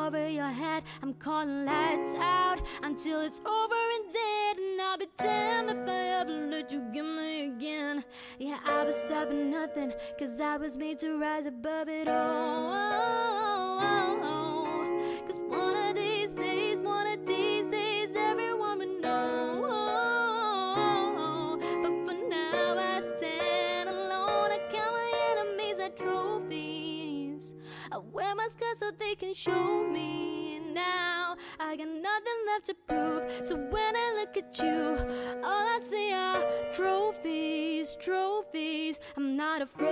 over your head. I'm calling lights out until it's over and dead. And I'll be damned if I ever let you get me again. Yeah, I was stopping nothing, cause I was made to rise above it all. Cause one of these days, everyone will know. But for now I stand alone. I count my enemies like trophies. I wear my scars so they can show me. Now I got nothing left to prove. So when I look at you, all I see are trophies, trophies. I'm not afraid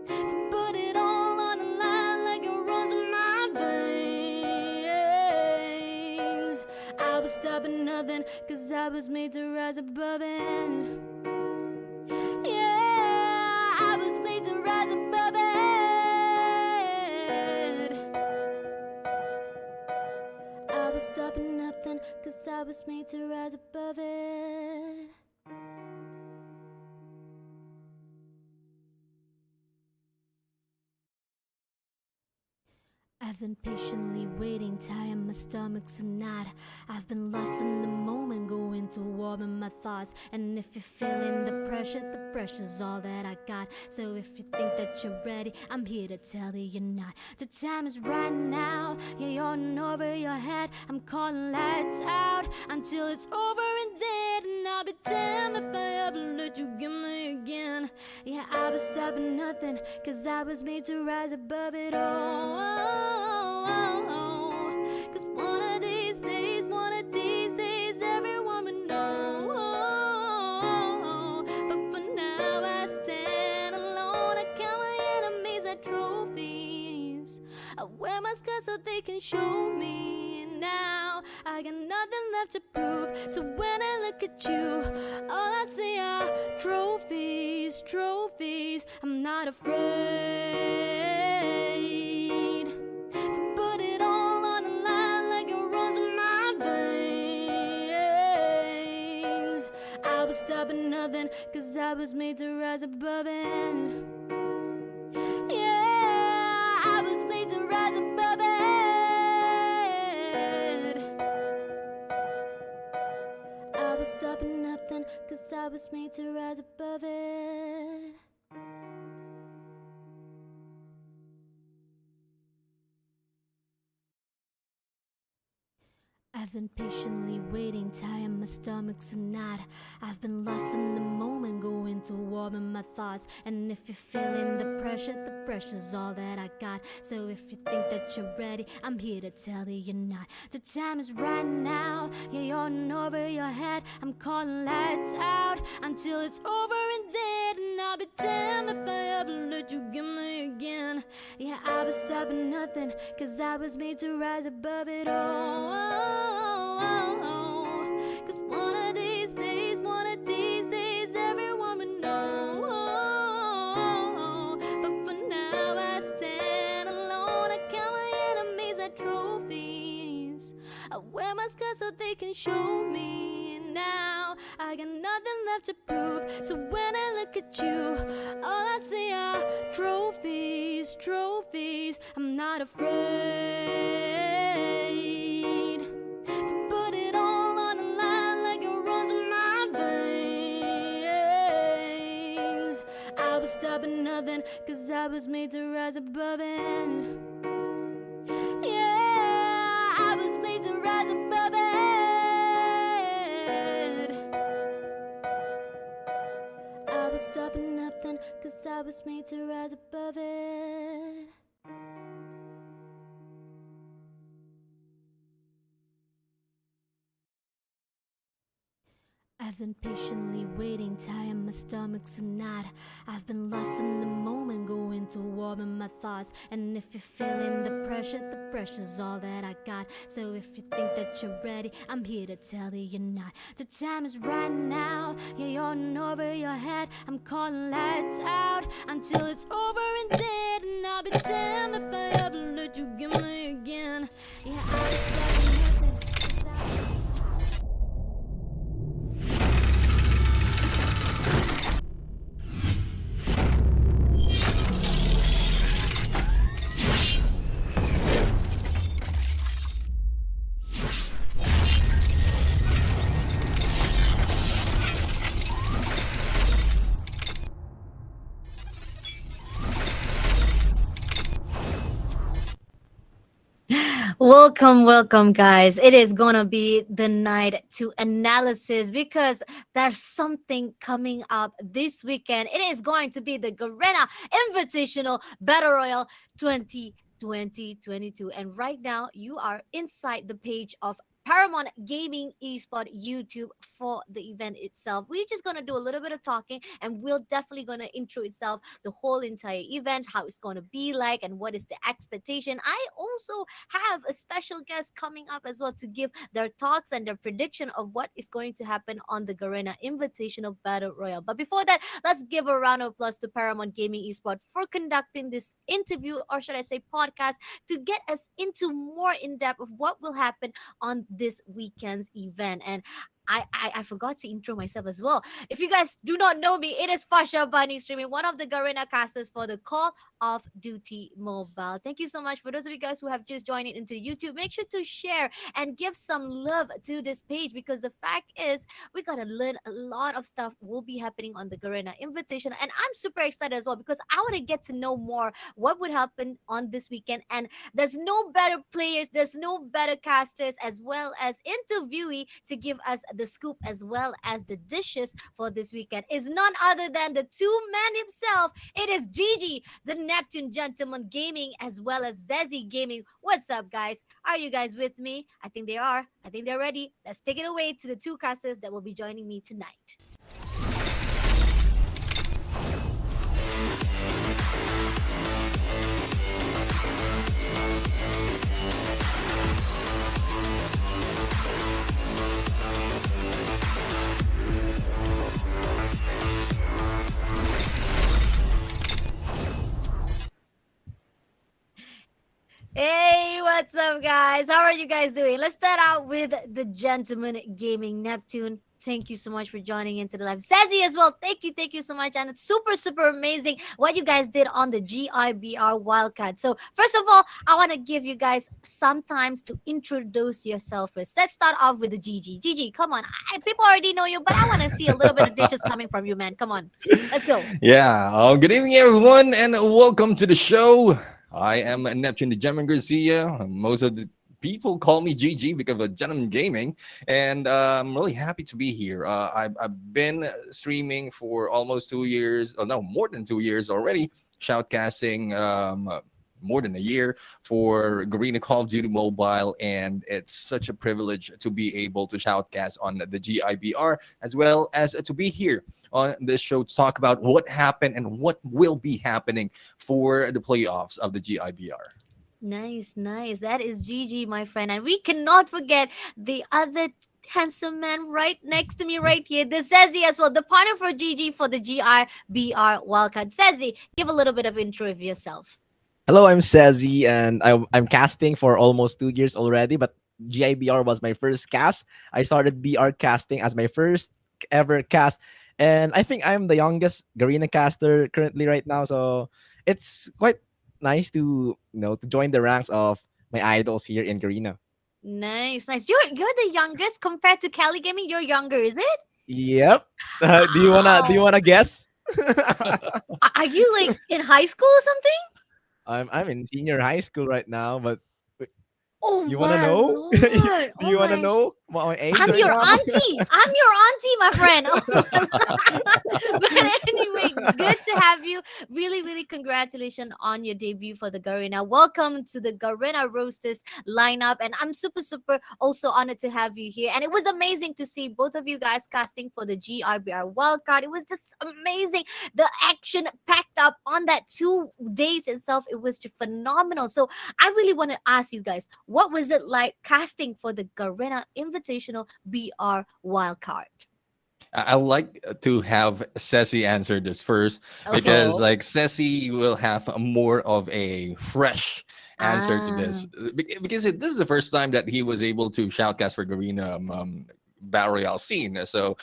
to put it all on the line like it runs in my veins. I was stopping nothing, cause I was made to rise above it. Yeah, I was made to rise above it. I was stopping nothing, cause I was made to rise above it. I've been patiently waiting, tying my stomach's a knot. I've been lost in the moment, going to war with my thoughts. And if you're feeling the pressure's all that I got. So if you think that you're ready, I'm here to tell you you're not. The time is right now, yeah, you're in over your head. I'm calling lights out until it's over and dead. And I'll be damned if I ever let you get me again. Yeah, I was stopping nothing, cause I was made to rise above it all. Cause one of these days, everyone will know. But for now I stand alone. I count my enemies like trophies. I wear my scars so they can show me. Now I got nothing left to prove. So when I look at you, all I see are trophies, trophies. I'm not afraid to put it all on the line like it runs in my veins. I was stopping nothing, cause I was made to rise above it. Yeah, I was made to rise above it. I was stopping nothing, cause I was made to rise above it. I've been patiently waiting, tying my stomach's a knot. I've been lost in the moment, going to war with my thoughts. And if you're feeling the pressure's all that I got. So if you think that you're ready, I'm here to tell you you're not. The time is right now, yeah, you're in over your head. I'm calling lights out until it's over and dead. And I'll be damned if I ever let you get me again. Yeah, I was stopping nothing, cause I was made to rise above it all. Cause one of these days, everyone will know. But for now I stand alone. I count my enemies like trophies. I wear my scars so they can show me. Now I got nothing left to prove. So when I look at you, all I see are trophies, trophies. I'm not afraid to put it all on the line like it runs in my veins. I was stopping nothing, cause I was made to rise above it. Yeah, I was made to rise above it. I was stopping nothing, cause I was made to rise above it. I've been patiently waiting, tying my stomach's a knot. I've been lost in the moment, going to war with my thoughts. And if you're feeling the pressure's all that I got. So if you think that you're ready, I'm here to tell you you're not. The time is right now, yeah, you're in over your head. I'm calling lights out until it's over and dead. And I'll be damned if I ever let you get me again. Yeah, I was nothing. Welcome, welcome, guys. It is gonna be the night to analysis because there's something coming up this weekend. It is going to be the Garena Invitational Battle Royale 2022. And right now, you are inside the page of Paramount Gaming Esport YouTube for the event itself. We're just gonna do a little bit of talking, and we're definitely gonna intro itself the whole entire event, how it's gonna be like, and what is the expectation. I also have a special guest coming up as well to give their talks and their prediction of what is going to happen on the Garena Invitational Battle Royale. But before that, let's give a round of applause to Paramount Gaming Esport for conducting this interview, or should I say podcast, to get us into more in depth of what will happen on this weekend's event. And I forgot to intro myself as well. If you guys do not know me, it is FasyaBunny streaming, one of the Garena casters for the Call of Duty Mobile. Thank you so much for those of you guys who have just joined it into YouTube. Make sure to share and give some love to this page because the fact is we're gonna learn a lot of stuff will be happening on the Garena invitation. And I'm super excited as well because I want to get to know more what would happen on this weekend. And there's no better players, there's no better casters as well as interviewee to give us the scoop as well as the dishes for this weekend. Is none other than the two-man himself. It is Gigi, the Neptune Gentleman Gaming, as well as Xezy Gaming. What's up, guys? Are you guys with me? I think they are. I think they're ready. Let's take it away to the two casters that will be joining me tonight. Hey, what's up, guys? How are you guys doing? Let's start out with the Gentleman Gaming Neptune. Thank you so much for joining into the live. Sassy as well. Thank you so much. And it's super, super amazing what you guys did on the GiBR Wild Card. So, first of all, I want to give you guys some times to introduce yourself first. Let's start off with the Gigi. Gigi, come on. People already know you, but I want to see a little bit of dishes coming from you, man. Come on. Let's go. Yeah, good evening, everyone, and welcome to the show. I am Neptune the Gentleman Garcia. Most of the people call me GG because of Gentleman Gaming, and I'm really happy to be here. I've been streaming for almost 2 years, oh no, more than 2 years already, shoutcasting more than a year for Garena Call of Duty Mobile, and it's such a privilege to be able to shoutcast on the GiBR as well as to be here on this show to talk about what happened and what will be happening for the playoffs of the GiBR. Nice, nice. That is Gigi, my friend. And we cannot forget the other handsome man right next to me right here, the Sezi as well, the partner for Gigi for the GiBR Wildcard. Sezi, give a little bit of intro of yourself. Hello, I'm Sezi, and I'm casting for almost 2 years already. But GIBR was my first cast. I started BR casting as my first ever cast, and I think I'm the youngest Garena caster currently right now. So it's quite nice to to join the ranks of my idols here in Garena. Nice, nice. You're the youngest compared to Cali Gaming. You're younger, is it? Yep. Do you wanna guess? Are you like in high school or something? I'm in senior high school right now, but Oh you wanna my know? lord! Do Oh you wanna my! know what my age I'm right your now? auntie. I'm your auntie, my friend. But anyway, good to have you. Really, really congratulations on your debut for the Garena. Welcome to the Garena Roasters lineup. And I'm super, super also honored to have you here. And it was amazing to see both of you guys casting for the GiBR Wildcard. It was just amazing. The action packed up on that 2 days itself. It was just phenomenal. So I really want to ask you guys, what was it like casting for the Garena Invitational BR Wildcard? I like to have Ceci answer this first Okay. because, Oh, like, Ceci will have more of a fresh answer to Ah, this because this is the first time that he was able to shoutcast for Garena Battle Royale scene. So,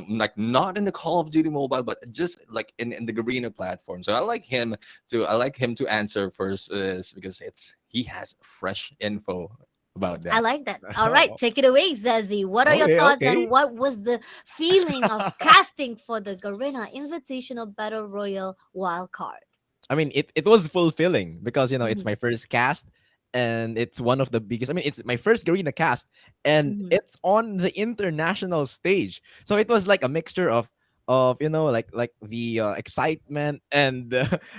like, not in the Call of Duty Mobile, but just like in the Garena platform. So I like him to answer first, because he has fresh info about I that. like that. All right, take it away, Zazie. What are your okay, thoughts and okay. what was the feeling of casting for the Garena Invitational Battle Royal Wildcard? I mean, it was fulfilling because it's Mhm. my first cast, and it's one of the biggest. I mean, it's my first Garena cast, and Mhm. it's on the international stage. So it was like a mixture of like the excitement and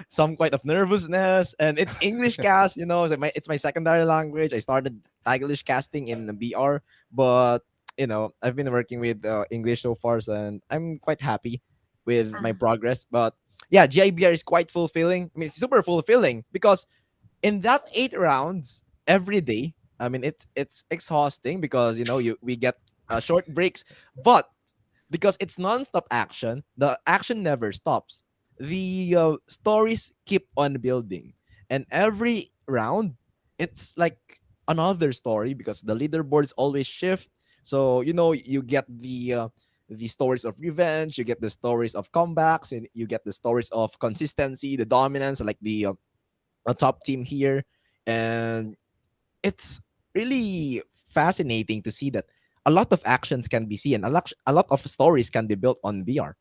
some kind of nervousness. And it's English cast. It's like it's my secondary language. I started Taglish casting in the BR, but I've been working with English so far, so, and I'm quite happy with my Ah. progress. But yeah, GIBR is quite fulfilling. I mean, it's super fulfilling because in that 8 rounds every day, I mean, it's exhausting because we get short breaks, but because it's nonstop action, the action never stops. The stories keep on building, and every round, it's like another story because the leaderboards always shift. So you get the stories of revenge, you get the stories of comebacks, and you get the stories of consistency, the dominance, like the a top team here. And it's really fascinating to see that a lot of actions can be seen, a lot of stories can be built on VR.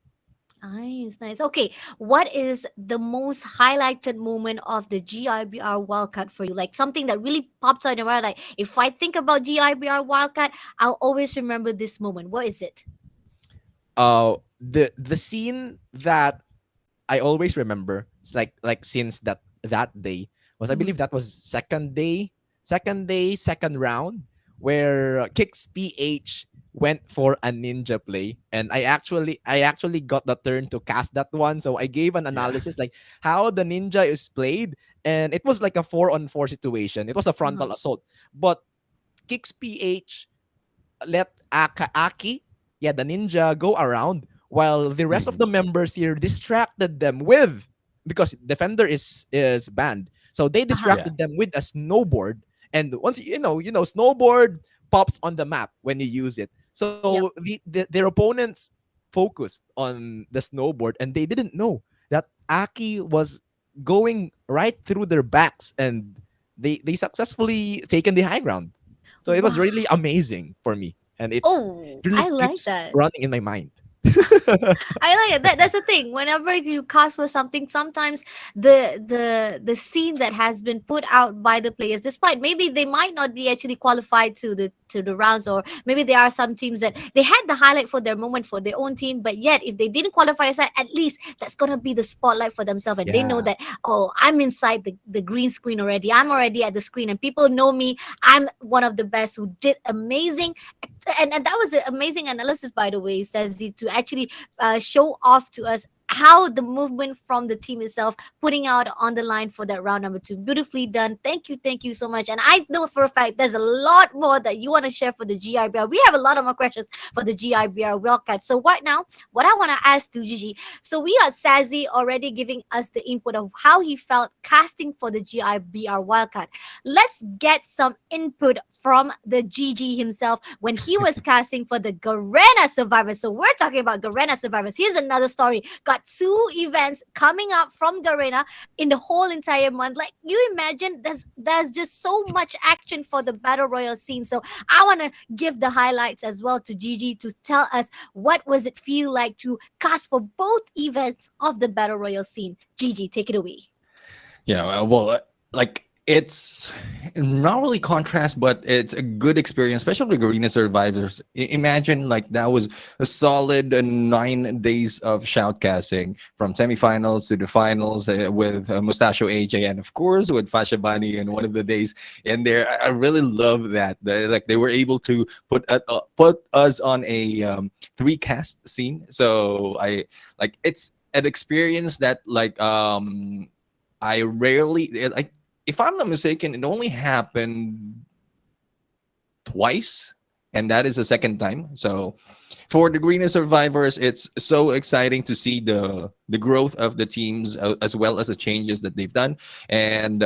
Nice, nice. Okay, what is the most highlighted moment of the GIBR Wildcard for you? Like something that really pops out in your mind. Like if I think about GIBR Wildcard, I'll always remember this moment. What is it? The scene that I always remember, it's like since that day, was, I believe, Mhm. that was second round, where Kicks PH went for a ninja play, and I actually got the turn to cast that one. So I gave an Yeah. analysis like how the ninja is played, and it was like a 4-on-4 situation. It was a Uh-huh. frontal assault, but Kicks PH let Aki, yeah, the ninja, go around while the rest of Mhm. the members here distracted them with, because defender is banned. So they Uh-huh. Yeah. distracted them with a snowboard, and once snowboard pops on the map when you use it. So Yep. their opponents focused on the snowboard, and they didn't know that Aki was going right through their backs, and they successfully taken the high ground. So it was Wow. really amazing for me, and it Oh, really I like keeps that. running in my mind. I like it. That's the thing. Whenever you cast for something, sometimes the scene that has been put out by the players, despite maybe they might not be actually qualified to the rounds, or maybe there are some teams that they had the highlight for their moment for their own team, but yet if they didn't qualify aside, at least that's gonna be the spotlight for themselves, and they know Yeah. that, oh, I'm inside the green screen already. I'm already at the screen, and people know me. I'm one of the best who did amazing, and that was an amazing analysis, by the way, Sazi, to actually show off to us how the movement from the team itself putting out on the line for that round number two. Beautifully done. Thank you so much. And I know for a fact there's a lot more that you want to share for the GIBR. We have a lot of more questions for the GIBR Wildcard. So right now, what I want to ask to Gigi. So we got Sazi already giving us the input of how he felt casting for the GIBR Wildcard. Let's get some input from the GG himself when he was casting for the Garena Survivors. So we're talking about Garena Survivors. Here's another story. Got two events coming up from Garena in the whole entire month. Like you imagine, there's just so much action for the Battle Royale scene. So I want to give the highlights as well to Gigi to tell us what was it feel like to cast for both events of the Battle Royale scene. Gigi, take it away. Yeah, like it's not really contrast, but it's a good experience, especially with Garena Survivors. Imagine like that was a solid 9 days of shoutcasting from semifinals to the finals with Mustachio AJ, and of course with FasyaBunny in one of the days in there. I really love that. Like they were able to put us on a three cast scene. So I like it's an experience that I rarely like. If I'm not mistaken, it only happened twice, and that is the second time. So for the Greener Survivors, it's so exciting to see the growth of the teams as well as the changes that they've done, and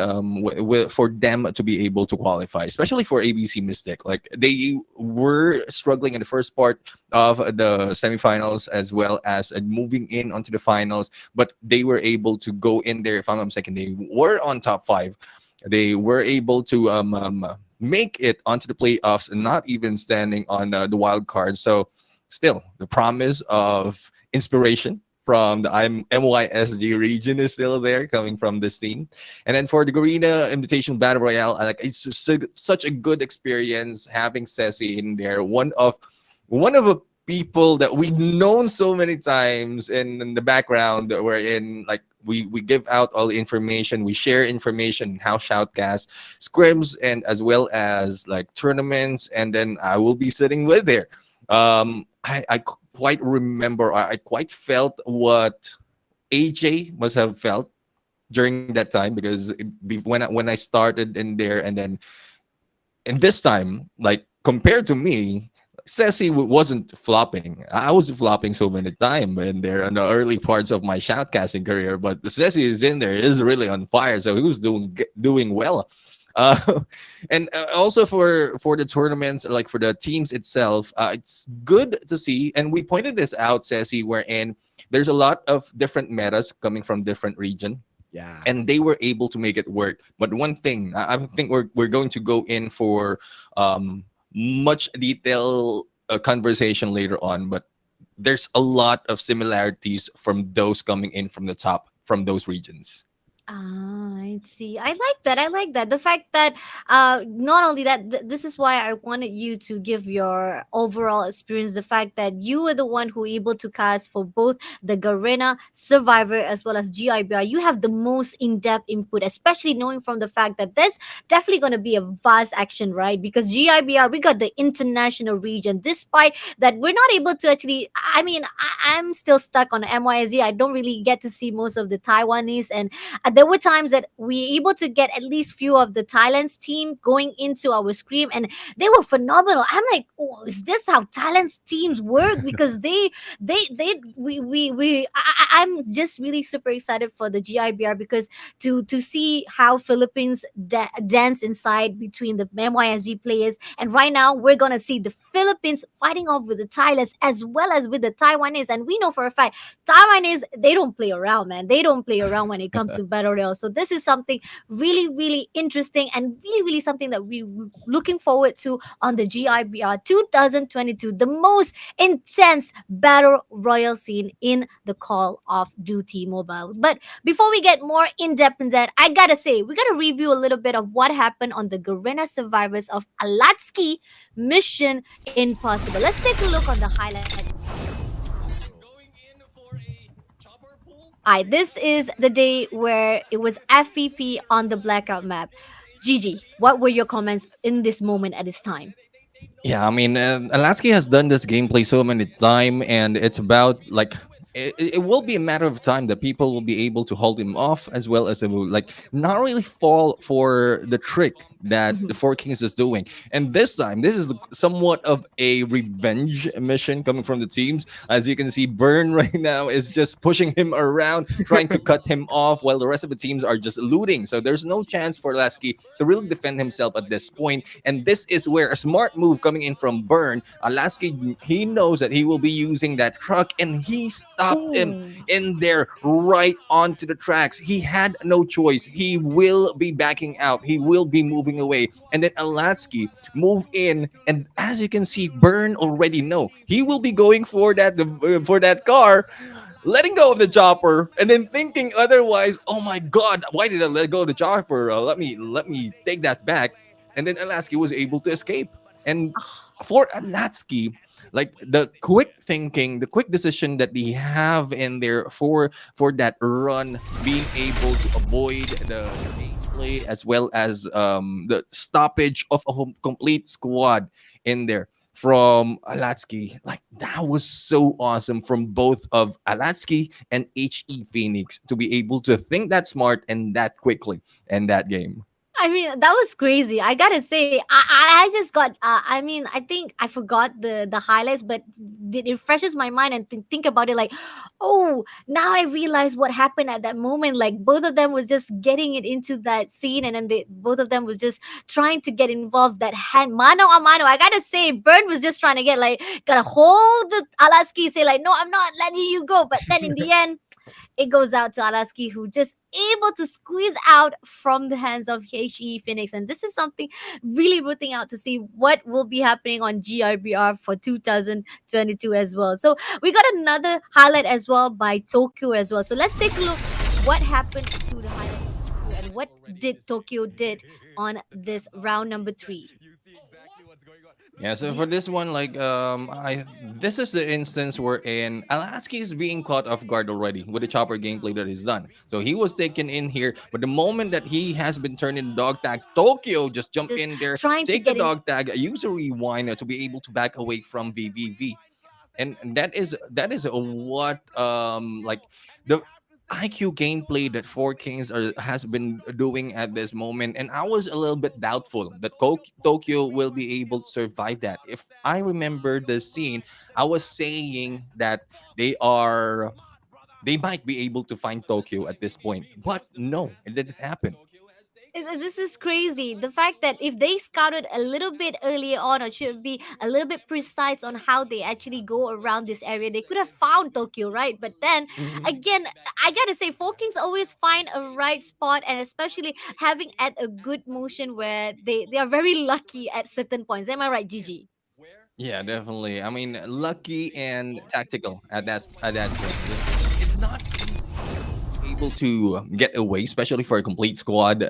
for them to be able to qualify, especially for ABC Mystic. Like they were struggling in the first part of the semifinals as well as moving in onto the finals, but they were able to go in there. If I'm not mistaken, they were on top five. They were able to make it onto the playoffs and not even standing on the wild card. So still the promise of inspiration from the MYSG region is still there, coming from this team. And then for the Garena Invitation Battle Royale, like it's just such a good experience having Ceci in there. One of the people that we've known so many times in the background, that we're in, like we give out all the information, we share information, how shoutcast scrims, and as well as like tournaments. And then I will be sitting with there. I quite remember, I quite felt what AJ must have felt during that time, because when I started in there, and then and this time, like compared to me, Ceci wasn't flopping. I was flopping so many times in there in the early parts of my shoutcasting career, but the Ceci is in there, is really on fire, so he was doing well. Uh, and also for the tournaments, like for the teams itself, it's good to see. And we pointed this out, Ceci, wherein there's a lot of different metas coming from different region, Yeah. and they were able to make it work. But one thing, I think we're going to go in for much detail conversation later on, but there's a lot of similarities from those coming in from the top from those regions. Ah, I see. I like that. I like that. The fact that not only that, this is why I wanted you to give your overall experience. The fact that you were the one who able to cast for both the Garena Survivor as well as GIBR. You have the most in-depth input, especially knowing from the fact that there's definitely going to be a vast action, right? Because GIBR, we got the international region. Despite that, we're not able to actually. I mean, I'm still stuck on MYZ. I don't really get to see most of the Taiwanese, and there were times that we able to get at least few of the Thailand's team going into our scream, and they were phenomenal. I'm like, oh, is this how Thailand's teams work? Because they we I'm just really super excited for the GIBR, because to see how Philippines dance inside between the MYSG players, and right now we're gonna see the Philippines fighting off with the Thailands as well as with the Taiwanese, and we know for a fact Taiwanese, they don't play around, man. They don't play around when it comes to battle royale. So this is something really, really interesting, and really, really something that we looking forward to on the GIBR 2022, the most intense battle royale scene in the Call of Duty Mobile. But before we get more in depth in that, I gotta say we gotta review a little bit of what happened on the Garena Survivors of Alatsky Mission Impossible. Let's take a look on the highlights. Going in for a chopper pool. This is the day where it was FPP on the blackout map. Gigi, what were your comments in this moment at this time? Yeah, I mean, Alaska has done this gameplay so many times, and it's about like it will be a matter of time that people will be able to hold him off, as well as they will like not really fall for the trick that the Mhm. Four Kings is doing. And this time, this is somewhat of a revenge mission coming from the teams. As you can see, Burn right now is just pushing him around, trying to cut him off, while the rest of the teams are just looting. So there's no chance for Lasky to really defend himself at this point. And this is where a smart move coming in from Burn. Lasky, he knows that he will be using that truck, and he stopped him Ooh. in there right onto the tracks. He had no choice. He will be backing out. He will be moving away. And then Alatsky move in, and as you can see, Burn already know he will be going for that car, letting go of the chopper, and then thinking otherwise. Oh my God, why did I let go of the chopper? Let me take that back. And then Alatsky was able to escape. And for Alatsky, like the quick thinking, the quick decision that they have in there for that run, being able to avoid the gameplay, as well as the stoppage of a complete squad in there from Alatsky. Like that was so awesome from both of Alatsky and HE Phoenix to be able to think that smart and that quickly in that game. I mean, that was crazy. I gotta say, I just got. I mean, I think I forgot the highlights, but it refreshes my mind and think about it. Like, oh, now I realize what happened at that moment. Like, both of them was just getting it into that scene, and then both of them was just trying to get involved. That hand, mano a mano. I gotta say, Bird was just trying to get like, gotta hold the Alaski, say like, no, I'm not letting you go. But then in the end. it goes out to Alaski, who just able to squeeze out from the hands of HE Phoenix. And this is something really rooting out to see what will be happening on GIBR for 2022 as well. So we got another highlight as well by Tokyo as well. So let's take a look what happened to the highlight of Tokyo and what did Tokyo did on this round number 3. Yeah, so for this one, like I this is the instance wherein Alaski is being caught off guard already with the chopper gameplay that he's done. So he was taken in here, but the moment that he has been turned into dog tag, Tokyo just jump Just in there, trying to take the get in. dog tag, use a rewind to be able to back away from VVV. And that is what like the IQ gameplay that Four Kings has been doing at this moment, and I was a little bit doubtful that Tokyo will be able to survive that. If I remember the scene, I was saying that they are they might be able to find Tokyo at this point, but no, it didn't happen. This is crazy. The fact that if they scouted a little bit earlier on, or should be a little bit precise on how they actually go around this area, they could have found Tokyo, right? But then Mhm. again, I gotta say, Four Kings always find a right spot, and especially having at a good motion where they are very lucky at certain points. Am I right, Gigi? Yeah, definitely. I mean, lucky and tactical at that point. It's not easy to be able to get away, especially for a complete squad,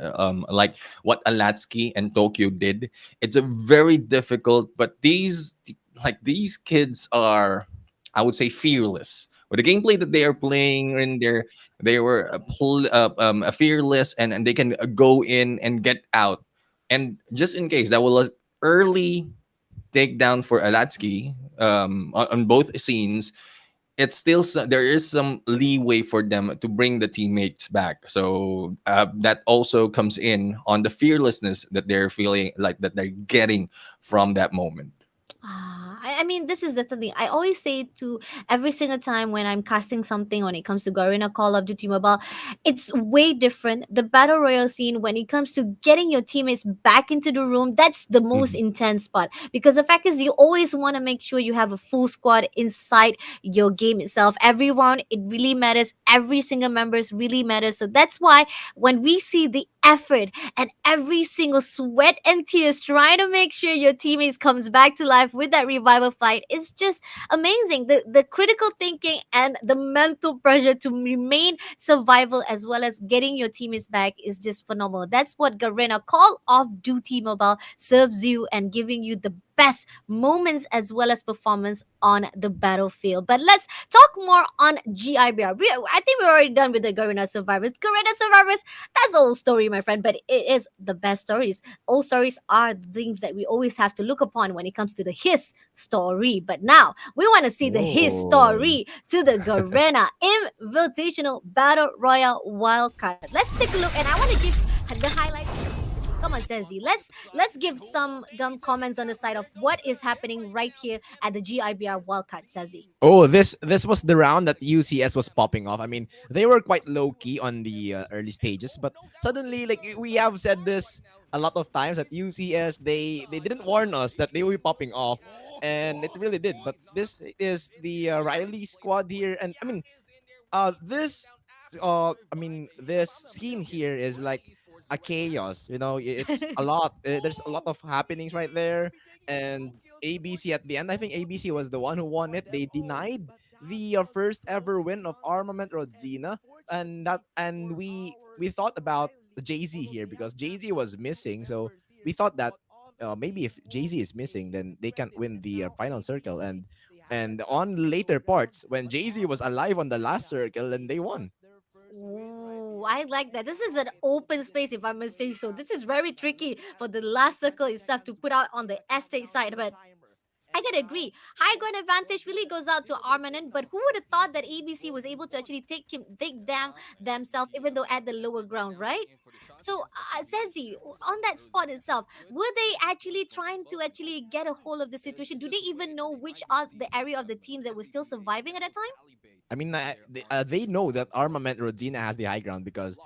like what Alatsky and Tokyo did. It's a very difficult, but these kids are, I would say, fearless. With the gameplay that they are playing in there, they were fearless, and they can go in and get out. And just in case that was early takedown for Alatsky on both scenes, it's still there is some leeway for them to bring the teammates back. So that also comes in on the fearlessness that they're feeling like that they're getting from that moment. I mean, this is the thing. I always say to every single time when I'm casting something when it comes to Garena Call of Duty Mobile, it's way different. The Battle Royale scene, when it comes to getting your teammates back into the room, that's the most Mhm. intense part. Because the fact is, you always want to make sure you have a full squad inside your game itself. Every round, it really matters. Every single members really matters. So that's why when we see the effort and every single sweat and tears trying to make sure your teammates comes back to life with that revival fight is just amazing. The critical thinking and the mental pressure to remain survival as well as getting your teammates back is just phenomenal. That's what Garena Call of Duty Mobile serves you and giving you the best moments as well as performance on the battlefield. But let's talk more on GIBR. I think we're already done with the Garena Survivors. Garena Survivors, that's old story, my friend, but it is the best stories. Old stories are the things that we always have to look upon when it comes to the his story. But now we want to see the his Oh. story to the Garena Invitational Battle Royale Wild Card. Let's take a look, and I want to give the highlights. Come on, Senzi. Let's give some comments on the side of what is happening right here at the GIBR Wildcard, Senzi. Oh, this was the round that UCS was popping off. I mean, they were quite low key on the early stages, but suddenly, like we have said this a lot of times, that UCS they didn't warn us that they will be popping off, and it really did. But this is the Riley squad here, and I mean, this this scene here is like a chaos, it's a lot, there's a lot of happenings right there. And ABC at the end, I think ABC was the one who won it. They denied the first ever win of Armament Rodzina. And we thought about Jay-Z here, because Jay-Z was missing. So we thought that maybe if Jay-Z is missing, then they can't win the final circle. And on later parts, when Jay-Z was alive on the last circle, and they won. Ooh, I like that. This is an open space, if I must say so. This is very tricky for the last circle itself to put out on the estate side, but I gotta agree. High ground advantage really goes out to Armanen, but who would have thought that ABC was able to actually take down themselves, even though at the lower ground, right? So, Zezi, on that spot itself, were they actually trying to actually get a hold of the situation? Do they even know which are the area of the teams that were still surviving at that time? I mean, they know that Armament Rodzina has the high ground, because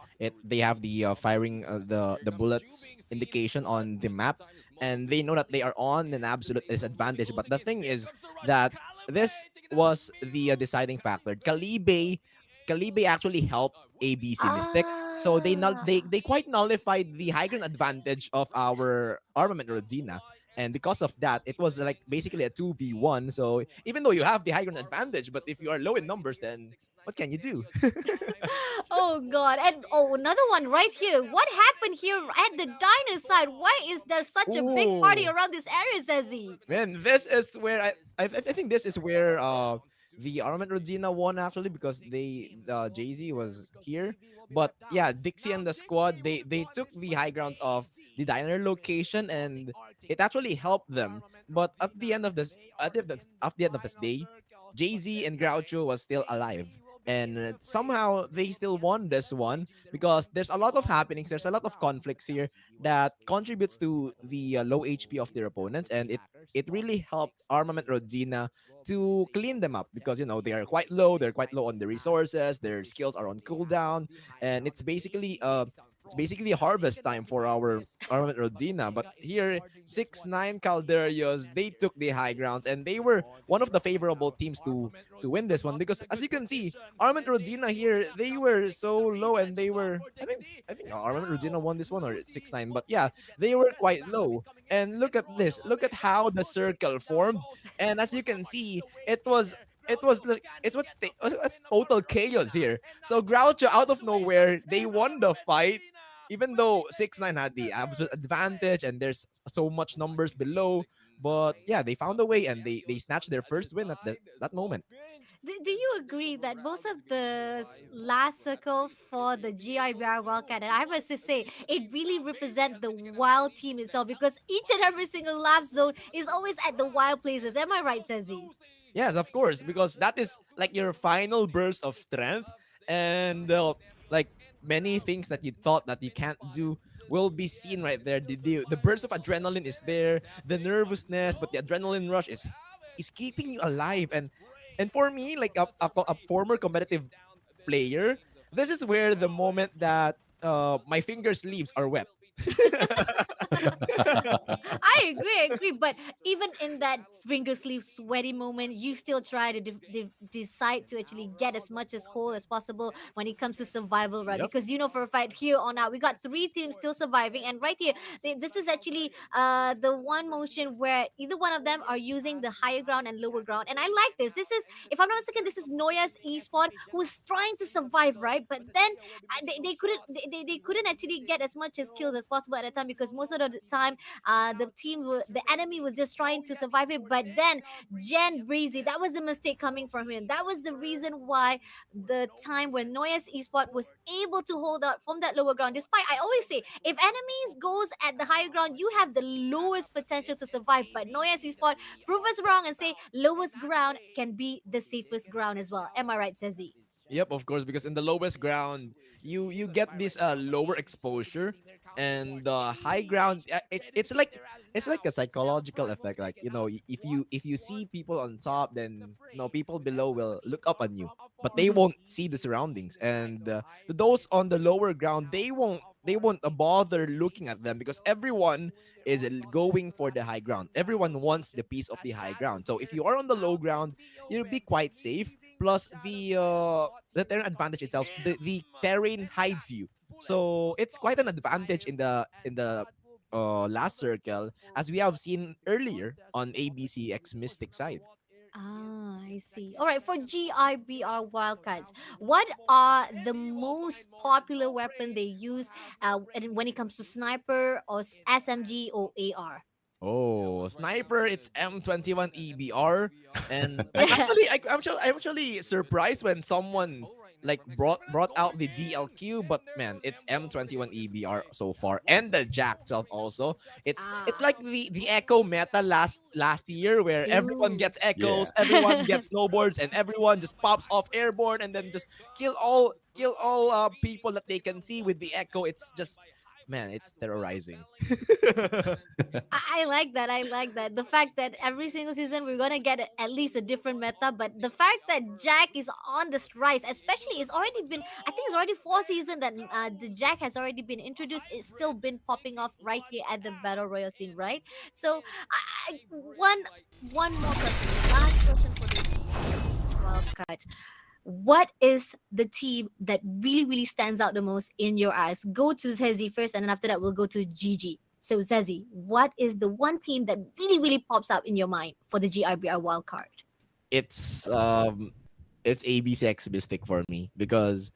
they have the firing the bullets indication on the map, and they know that they are on an absolute disadvantage. But the thing is that this was the deciding factor. Calibe Calibe actually helped ABC Mystic. So Ah. they quite nullified the high ground advantage of our Armament Rodina. And because of that, it was like basically a 2v1. So even though you have the high ground advantage, but if you are low in numbers, then what can you do? Oh god. And oh, another one right here. What happened here at the diner side? Why is there such a big party Ooh. around this area, Zezzy? Man, this is where I think this is where the Armament Regina won actually because Jay Z was here, but yeah, Dixie and the squad they took the high grounds of the diner location and it actually helped them. But at the end of this day, Jay Z and Groucho was still alive. And somehow they still won this one because there's a lot of happenings, there's a lot of conflicts here that contributes to the low HP of their opponents, and it really helped Armament Rodina to clean them up because they're quite low on the resources, their skills are on cooldown, and it's basically harvest time for our Armament Rodina. But here, 6-9 Calderios, they took the high grounds and they were one of the favorable teams to win this one because as you can see, Armament Rodina here, they were so low and they were I think Armament Rodina won this one or 6-9, but yeah, they were quite low. And look at this. Look at how the circle formed. And as you can see, it was like it's total chaos here. So Groucho out of nowhere, they won the fight. Even though 6-9 had the absolute advantage and there's so much numbers below, but yeah, they found a way and they snatched their first win at that moment. Do you agree that most of the last circle for the GIBR Wildcat, and I must just say, it really represents the wild team itself because each and every single lap zone is always at the wild places. Am I right, Sezzy? Yes, of course, because that is like your final burst of strength, and like many things that you thought that you can't do will be seen right there. The burst of adrenaline is there, the nervousness, but the adrenaline rush is keeping you alive. And for me, like a former competitive player, this is where the moment that my finger sleeves are wet. I agree. But even in that finger sleeve sweaty moment, you still try to decide to actually get as much as whole as possible when it comes to survival, right? Yep. Because you know for a fact here on out, we got three teams still surviving, and right here, this is actually the one motion where either one of them are using the higher ground and lower ground, and I like this. This is, if I'm not mistaken, this is Noya's esport who's trying to survive, right? But then they couldn't actually get as much as kills as possible at a time because most of the time the enemy was just trying to survive it. But then Jen Breezy, that was a mistake coming from him. That was the reason why the time when Noya's esport was able to hold out from that lower ground. Despite, I always say, if enemies goes at the higher ground, you have the lowest potential to survive. But Noya's esport prove us wrong and say lowest ground can be the safest ground as well. Am I right, Sezzy? Yep, of course, because in the lowest ground, you get this lower exposure, and the high ground, it's like a psychological effect. Like if you see people on top, then people below will look up on you, but they Mhm. won't see the surroundings. And those on the lower ground, they won't bother looking at them because everyone is going for the high ground. Everyone wants the piece of the high ground. So if you are on the low ground, you'll be quite safe. Plus the terrain advantage itself, the terrain hides you, so it's quite an advantage in the last circle, as we have seen earlier on ABC X Mystic side. Ah, I see. All right, for GIBR Wildcats, what are the most popular weapon they use and when it comes to sniper or SMG or AR? Oh, sniper! It's M21 EBR, and I'm Yeah. actually I'm actually surprised when someone like brought out the DLQ, but man, it's M21 EBR so far, and the Jack itself also. It's Ah. like the Echo meta last year, where everyone Ooh. gets Echoes, Yeah. everyone gets snowboards, and everyone just pops off airborne, and then just kill all people that they can see with the Echo. It's just, man, it's terrorizing. I like that. I like that. The fact that every single season we're gonna get at least a different meta, but the fact that Jack is on this rise, especially it's already been, I think it's already 4 season that the Jack has already been introduced. It's still been popping off right here at the Battle Royale scene, right? So, one more question, last question for the GI wildcard. what is the team that really, really stands out the most in your eyes? Go to Zezi first, and then after that, we'll go to Gigi. So, Zezi, what is the one team that really, really pops up in your mind for the GRBR wildcard? It's it's ABC Exhibistick for me because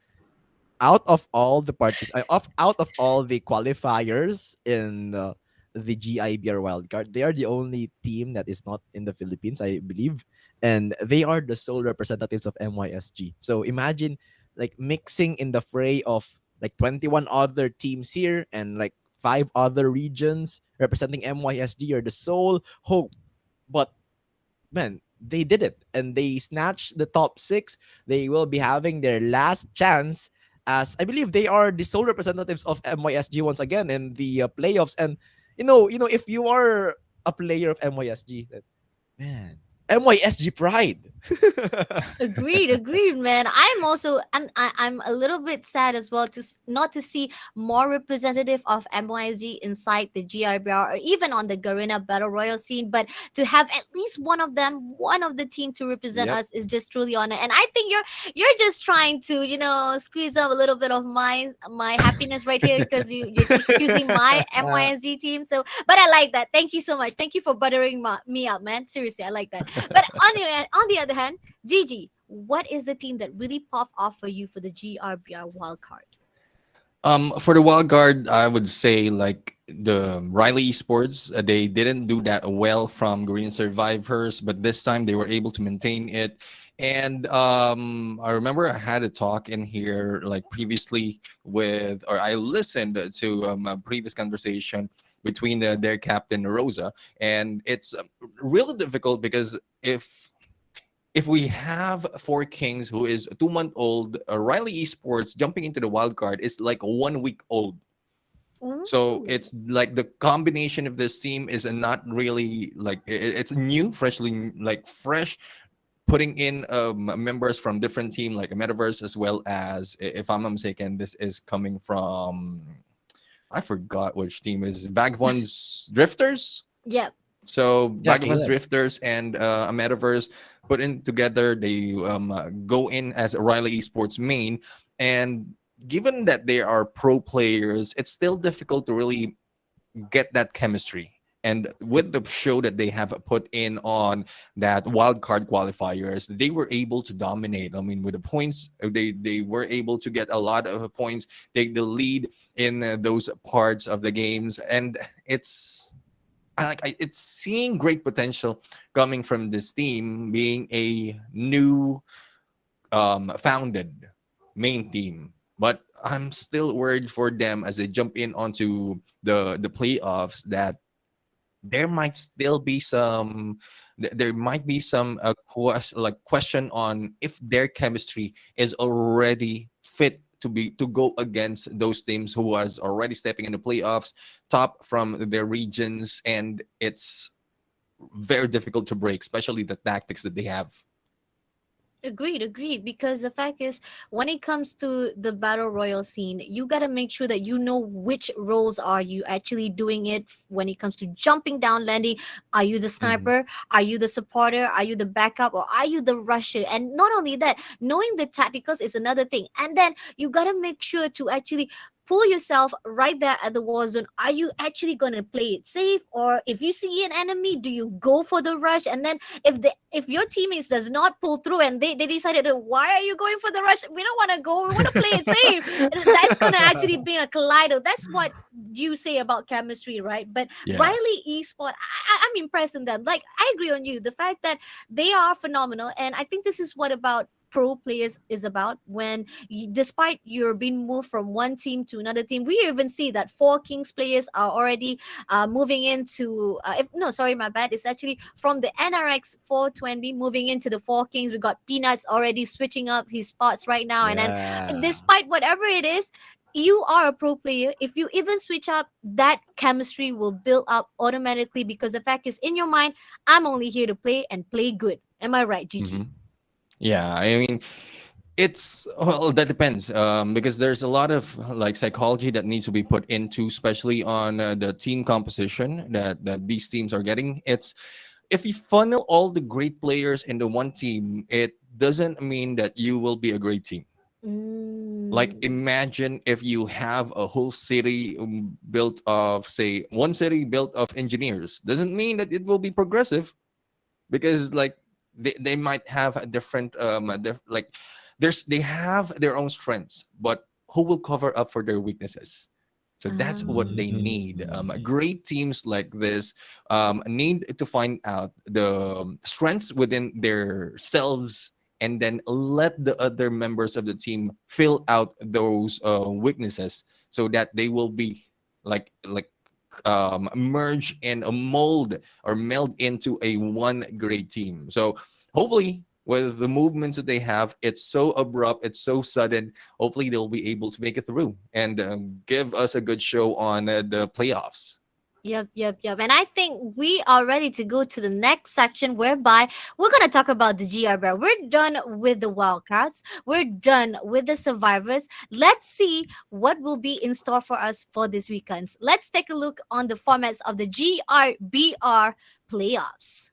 out of all the parties, out of all the qualifiers in the GIBR wildcard, they are the only team that is not in the Philippines, I believe, and they are the sole representatives of MYSG. So imagine like mixing in the fray of like 21 other teams here and like five other regions representing MYSG. You're the sole hope, but man, they did it and they snatched the top six. They will be having their last chance, as I believe they are the sole representatives of MYSG once again in the playoffs. And if you are a player of MYSG, that man, MYSG pride. Agreed, agreed, man. I'm a little bit sad as well to not to see more representative of MYZ inside the GRBR or even on the Garena Battle Royale scene, but to have at least one of them, one of the team to represent Yep. us is just truly honor. And I think you're just trying to squeeze up a little bit of my happiness right here because you're choosing my MYZ team. So, but I like that. Thank you so much. Thank you for buttering me up, man. Seriously, I like that. But on the other hand, Gigi, what is the team that really popped off for you for the GRBR wildcard? For the wild card, I would say like the Riley Esports. They didn't do that well from Green Survivors, but this time they were able to maintain it. And I remember I had a talk in here like previously with, or I listened to a previous conversation between their captain Rosa, and it's really difficult because if we have four kings who is 2 month old, Riley Esports jumping into the wild card is like 1 week old. So Ooh. it's like the combination of this team is not really like it's new, freshly like fresh, putting in members from different team like a metaverse as well as if I'm not mistaken, this is coming from I forgot which team is Vagabonds Drifters. Yep. So Yeah, Vagabonds correct. Drifters and a metaverse put in together. They go in as Riley Esports main, and given that they are pro players, it's still difficult to really get that chemistry. And with the show that they have put in on that wild card qualifiers, they were able to dominate. I mean, with the points, they were able to get a lot of points, take the lead in those parts of the games, and it's seeing great potential coming from this team being a new founded main team. But I'm still worried for them as they jump in onto the playoffs that there might still be some there might be some question on if their chemistry is already fit to go against those teams who was already stepping in the playoffs top from their regions, and it's very difficult to break, especially the tactics that they have. Agreed, agreed. Because the fact is, when it comes to the battle royal scene, you gotta make sure that you know which roles are you actually doing it. When it comes to jumping down, landing, are you the Mhm. sniper? Are you the supporter? Are you the backup? Or are you the rusher? And not only that, knowing the tacticals is another thing. And then you gotta make sure to actually pull yourself right there at the war zone. Are you actually gonna play it safe, or if you see an enemy, do you go for the rush? And then if your teammates does not pull through and they decided, why are you going for the rush? We don't want to go. We want to play it safe. That's gonna actually bring a collider. That's what you say about chemistry, right? But Yeah. Riley Esport, I'm impressed in them. Like, I agree on you. The fact that they are phenomenal, and I think this is what about pro players is about. When despite you're being moved from one team to another team, we even see that four Kings players are already moving into if no, sorry, my bad, it's actually from the NRX 420 moving into the four Kings. We got Peanuts already switching up his spots right now. And then Yeah. despite whatever it is, you are a pro player. If you even switch up, that chemistry will build up automatically, because the fact is, in your mind, I'm only here to play and play good. Am I right, Gigi? Hmm. Yeah, I mean, it's well, that depends because there's a lot of like psychology that needs to be put into, especially on the team composition that these teams are getting. It's if you funnel all the great players into one team, it doesn't mean that you will be a great team. Like Mm. imagine if you have a whole city built of, say, one city built of engineers, doesn't mean that it will be progressive, because like they might have a different like they have their own strengths, but who will cover up for their weaknesses? So that's what they Mhm. Ah. need. Great teams like this need to find out the strengths within their selves, and then let the other members of the team fill out those weaknesses, so that they will be like merge and a mold or meld into a one great team. So hopefully, with the movements that they have, it's so abrupt, it's so sudden. Hopefully, they'll be able to make it through and give us a good show on the playoffs. Yep, yep, yep. And I think we are ready to go to the next section whereby we're going to talk about the GRBR. We're done with the wildcards. We're done with the survivors. Let's see what will be in store for us for this weekend. Let's take a look on the formats of the GRBR playoffs.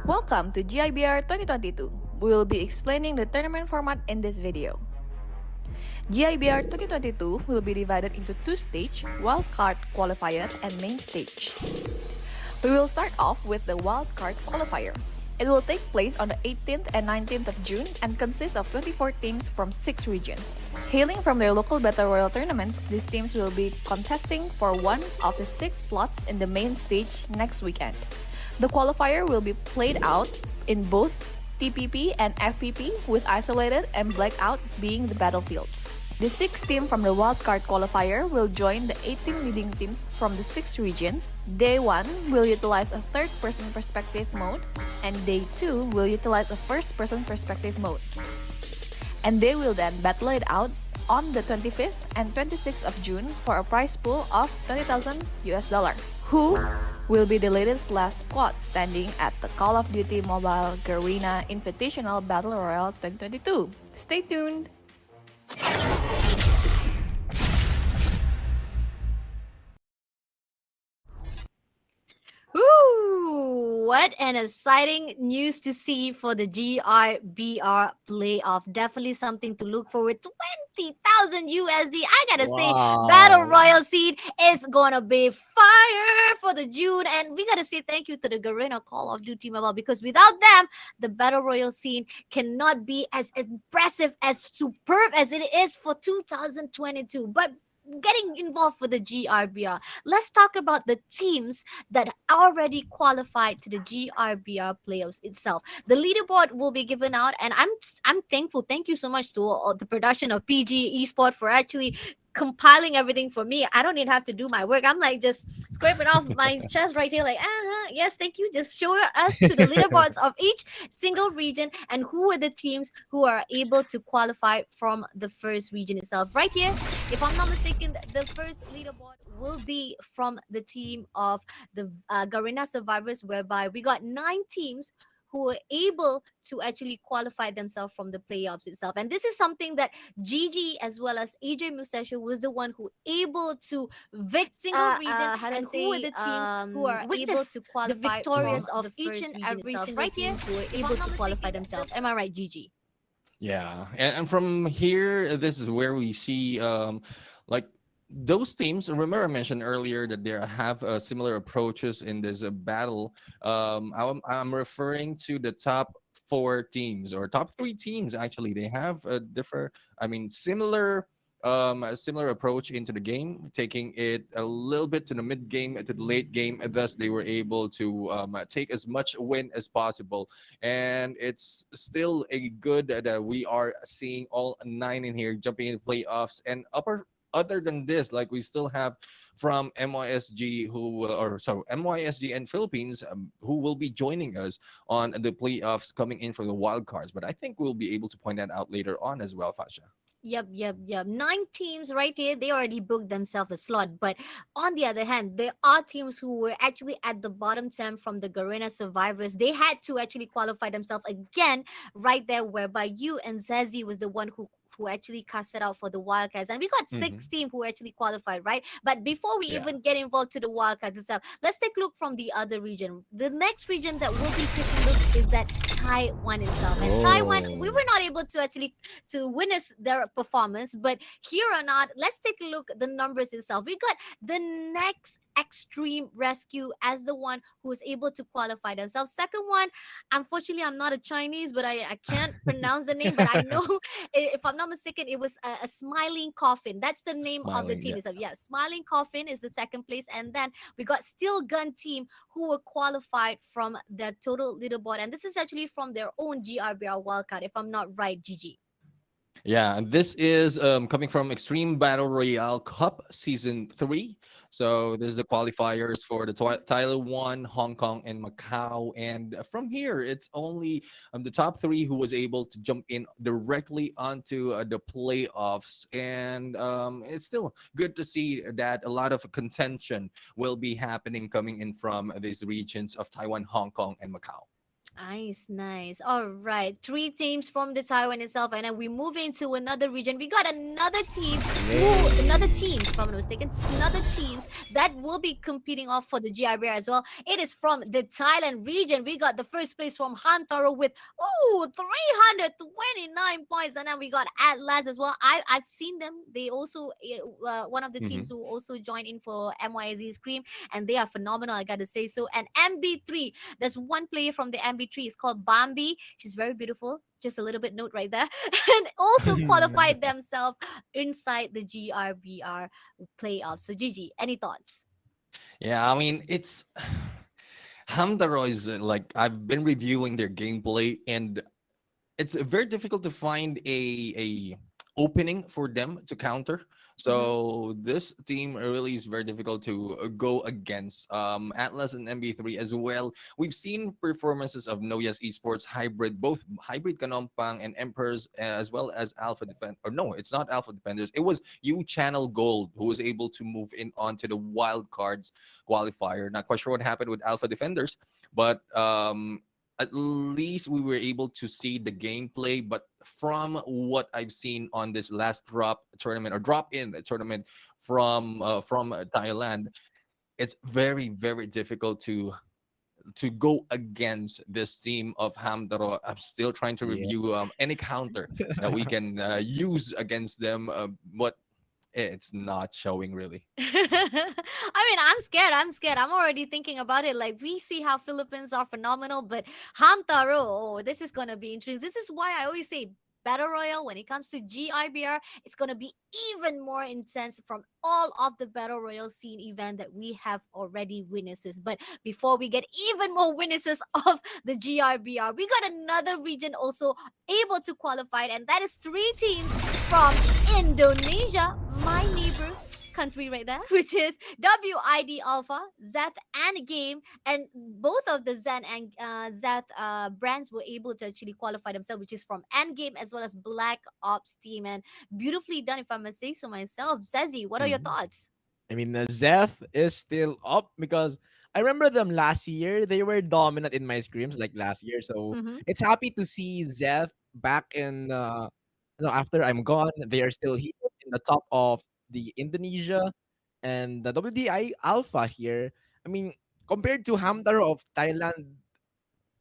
Welcome to GiBR 2022. We will be explaining the tournament format in this video. GiBR 2022 will be divided into two stages, Wild Card Qualifier and Main Stage. We will start off with the Wild Card Qualifier. It will take place on the 18th and 19th of June and consists of 24 teams from 6 regions. Hailing from their local Battle Royale tournaments, these teams will be contesting for one of the 6 slots in the main stage next weekend. The qualifier will be played out in both TPP and FPP, with isolated and blackout being the battlefields. The 6 teams from the wildcard qualifier will join the 18 leading teams from the 6 regions. Day 1 will utilize a third-person perspective mode, and Day 2 will utilize a first-person perspective mode. And they will then battle it out on the 25th and 26th of June for a prize pool of $20,000 US. Who will be the latest last squad standing at the Call of Duty Mobile Garena Invitational Battle Royale 2022. Stay tuned! Ooh, what an exciting news to see for the GRBR playoff. Definitely something to look forward. 20,000 USD. I gotta say, Battle Wow. Royale scene is gonna be fire for the June. And we gotta say thank you to the Garena Call of Duty Mobile, because without them, the Battle Royale scene cannot be as impressive, as superb as it is for 2022. But getting involved for the GRBR, let's talk about the teams that already qualified to the GRBR playoffs itself. The leaderboard will be given out, and I'm thankful. Thank you so much to the production of PG Esport for actually compiling everything for me. I don't even have to do my work. I'm like just scraping off my chest right here, like, yes, thank you. Just show us to the leaderboards of each single region and who are the teams who are able to qualify from the first region itself. Right here, if I'm not mistaken, the first leaderboard will be from the team of the Garena Survivors, whereby we got 9 teams who were able to actually qualify themselves from the playoffs itself. And this is something that Gigi as well as AJ Musesho was the one who able to single region, how to and who are say, the teams who are able witness to the qualify victorious from of the each first and region every itself. single Right here, team who were who are able able to to qualify qualify themselves. themselves. Am I right, Gigi? Yeah, and from here, this is where we see like those teams. Remember, I mentioned earlier that they have similar approaches in this battle. I'm referring to the top 4 teams or top 3 teams. Actually, they have a different, I mean, a similar approach into the game, taking it a little bit to the mid game, to the late game. And thus, they were able to take as much win as possible, and it's still a good that we are seeing all 9 in here jumping into playoffs. And upper other than this, like we still have from MYSG or sorry, MYSG and Philippines, who will be joining us on the playoffs coming in for the wild cards. But I think we'll be able to point that out later on as well, Fasha. Yep, yep, yep. 9 teams right here. They already booked themselves a slot. But on the other hand, there are teams who were actually at the bottom 10 from the Garena Survivors. They had to actually qualify themselves again right there, whereby you and Zazie was the one who actually casted out for the Wildcats, and we got Mm-hmm. 6 teams who actually qualified, right? But before we Yeah. even get involved to the Wildcats itself, let's take a look from the other region. The next region that we'll be taking a look is that Taiwan itself. And Taiwan, we Oh. were not able to actually to witness their performance, but here or not, let's take a look at the numbers itself. We got the next extreme rescue as the one who was able to qualify themselves. Second one, unfortunately, I'm not a Chinese, but I can't pronounce the name, but I know if I'm not mistaken, it was a smiling coffin. That's the name of the Smiling. team Yeah. itself. Yeah, smiling coffin is the second place, and then we got steel gun team who were qualified from the total leaderboard, and this is actually from their own GRBR wildcard, if I'm not right, Gigi. Yeah, and this is coming from Extreme Battle Royale Cup Season 3. So there's the qualifiers for the Taiwan, Hong Kong, and Macau. And from here, it's only the top three who was able to jump in directly onto the playoffs. And it's still good to see that a lot of contention will be happening coming in from these regions of Taiwan, Hong Kong, and Macau. Nice, nice. All right. 3 teams from the Taiwan itself, and then we move into another region. We got another team another Yay. team, if I'm not mistaken, another teams that will be competing off for the GIBR as well. It is from the Thailand region. We got the first place from Hantaro with 329 points, and then we got Atlas as well. I've seen them. They also one of the teams Mhm. who also joined in for MYZ Scream, and they are phenomenal. I gotta say so. And MB3, there's one player from the MB3. It's called Bambi. She's very beautiful. Just a little bit note right there. And also qualified themselves inside the GRBR playoffs. So Gigi, any thoughts? Yeah, I mean, it's Hamdaro is like I've been reviewing their gameplay, and it's very difficult to find a opening for them to counter. Mm-hmm. So this team really is very difficult to go against. Atlas and MB3 as well. We've seen performances of Noya's Esports hybrid, both hybrid Kanompang and Emperors, as well as Alpha Defend. Or no, it's not Alpha Defenders. It was U Channel Gold who was able to move in onto the wild cards qualifier. Not quite sure what happened with Alpha Defenders, but at least we were able to see the gameplay. But from what I've seen on this last drop tournament or drop in tournament from Thailand, it's very very difficult to go against this team of Hamdaro. I'm still trying to Yeah. review any counter that we can use against them, but it's not showing really. I mean, I'm scared. I'm scared. I'm already thinking about it. Like, we see how Philippines are phenomenal, but Hamtaro, oh, this is going to be interesting. This is why I always say Battle Royale, when it comes to GIBR, it's going to be even more intense from all of the Battle Royale scene event that we have already witnesses. But before we get even more witnesses of the GIBR, we got another region also able to qualify, and that is 3 teams from Indonesia, my neighbor country right there, which is WID Alpha, Zeth, and Game. And both of the Zen and Zeth brands were able to actually qualify themselves, which is from Endgame as well as Black Ops Team. And beautifully done, if I must say so myself. Zezzy, what are your Mhm. thoughts? I mean, Zeth is still up because I remember them last year. They were dominant in my scrims like last year. So Mm-hmm. it's happy to see Zeth back in. After I'm gone, they are still here in the top of the Indonesia and the WDI Alpha here. I mean, compared to Hamdar of Thailand,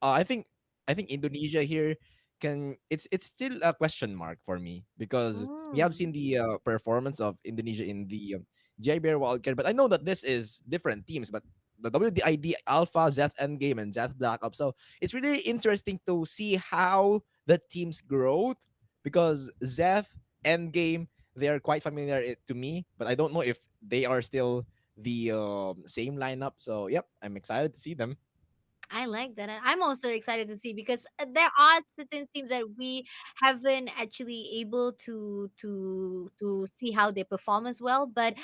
I think Indonesia here can it's still a question mark for me because we have Mm. seen the performance of Indonesia in the GIBR Wildcard, but I know that this is different teams, but the WDID Alpha, Zeth Endgame, and Zeth Black Ops. So it's really interesting to see how the teams growth because Zeth Endgame they are quite familiar to me, but I don't know if they are still the same lineup. So yep, I'm excited to see them. I like that. I'm also excited to see because there are certain teams that we haven't actually able to see how they perform as well. But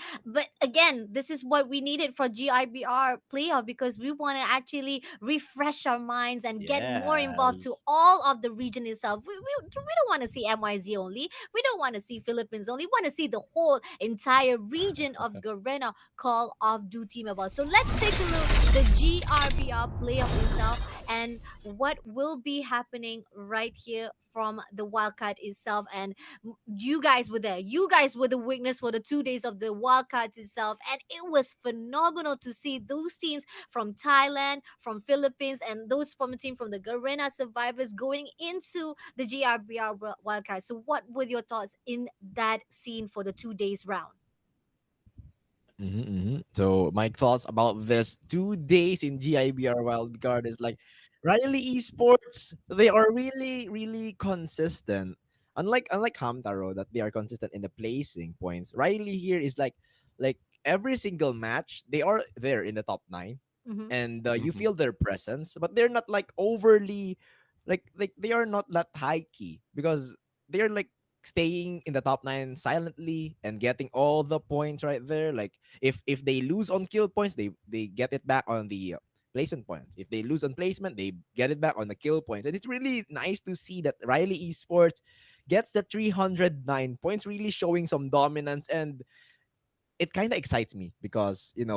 again, this is what we needed for GIBR playoff because we want to actually refresh our minds and get more involved to Yes. all of the region itself. We don't want to see MYZ only. We don't want to see Philippines only. We want to see the whole entire region of Garena Call of Duty Mobile. So let's take a look the GRBR playoff itself. and what will be happening right here from the wildcard itself. And you guys were there. You guys were the witness for the 2 days of the wildcards itself, and it was phenomenal to see those teams from Thailand, from Philippines, and those from a team from the Garena Survivors going into the GRBR wildcard. So, what were your thoughts in that scene for the 2 days round? So my thoughts about this 2 days in GIBR Wildcard is like Riley Esports, they are really consistent. Unlike Hamtaro, that they are consistent in the placing points. Riley here is like every single match, they are there in the top nine, Mm-hmm. and you Mhm. feel their presence, but they're not like overly like they are not that high key because they are like staying in the top nine silently and getting all the points right there. Like if they lose on kill points, they get it back on the placement points. If they lose on placement, they get it back on the kill points. And it's really nice to see that Riley Esports gets the 309 points, really showing some dominance. And it kind of excites me because in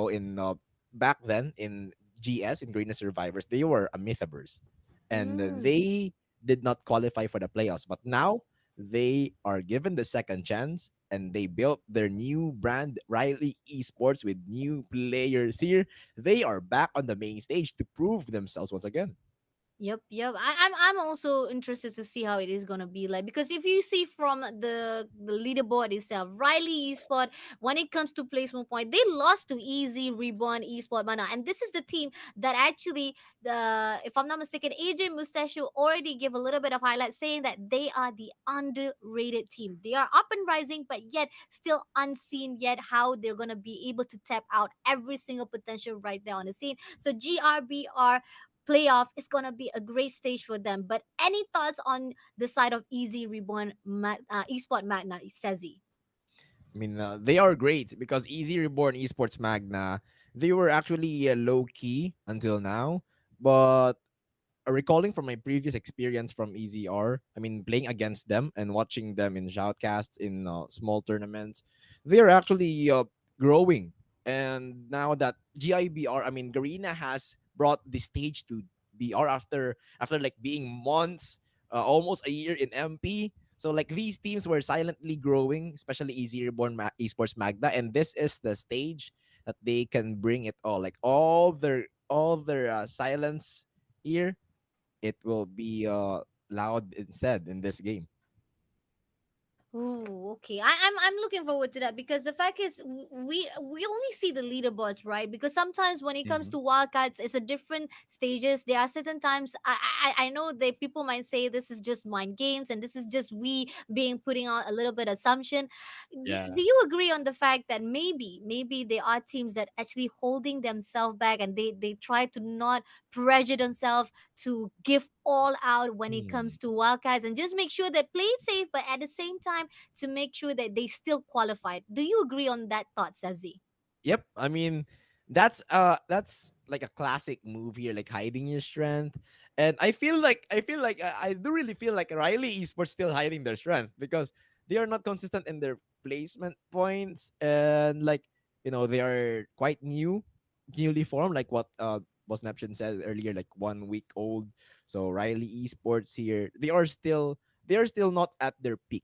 back then in GS in Garena Survivors, they were a Mythaverse, and Mm. they did not qualify for the playoffs. But now they are given the second chance, and they built their new brand, Riley Esports, with new players here. They are back on the main stage to prove themselves once again. Yep, yep. I'm also interested to see how it is gonna be like, because if you see from the leaderboard itself, Riley Esport, when it comes to placement point, they lost to Easy Reborn Esport Mana, and this is the team that actually, the if I'm not mistaken, AJ Mustachio already gave a little bit of highlight saying that they are the underrated team. They are up and rising, but yet still unseen yet how they're gonna be able to tap out every single potential right there on the scene. So GRBR playoff is gonna be a great stage for them. But any thoughts on the side of Easy Reborn Esport Magna Sezi? I mean, they are great because Easy Reborn Esports Magna, they were actually low key until now, but recalling from my previous experience from EZR, I mean, playing against them and watching them in shoutcasts in small tournaments, they are actually growing. And now that GIBR, I mean, Garena has brought the stage to BR after like being months, almost a year in MP. So like these teams were silently growing, especially Easy Reborn Esports Magna, and this is the stage that they can bring it all, like all their silence here, it will be loud instead in this game. Oh, okay. I'm looking forward to that, because the fact is, we only see the leaderboards, right? Because sometimes when it comes Hmm. to wildcards, it's a different stages. There are certain times I know that people might say this is just mind games and this is just we being putting out a little bit assumption. Do Yeah. you agree on the fact that maybe there are teams that actually holding themselves back, and they try to not pressure themselves to give all out when it Hmm. comes to wildcards, and just make sure they play it safe, but at the same time to make sure that they still qualified. Do you agree on that thought, Sazi? Yep. I mean, that's like a classic move here, like hiding your strength. And I feel like I do really feel like Riley Esports still hiding their strength because they are not consistent in their placement points, and like they are quite newly formed, like what Boss Naption said earlier, like 1 week old. So Riley Esports here, they are still not at their peak.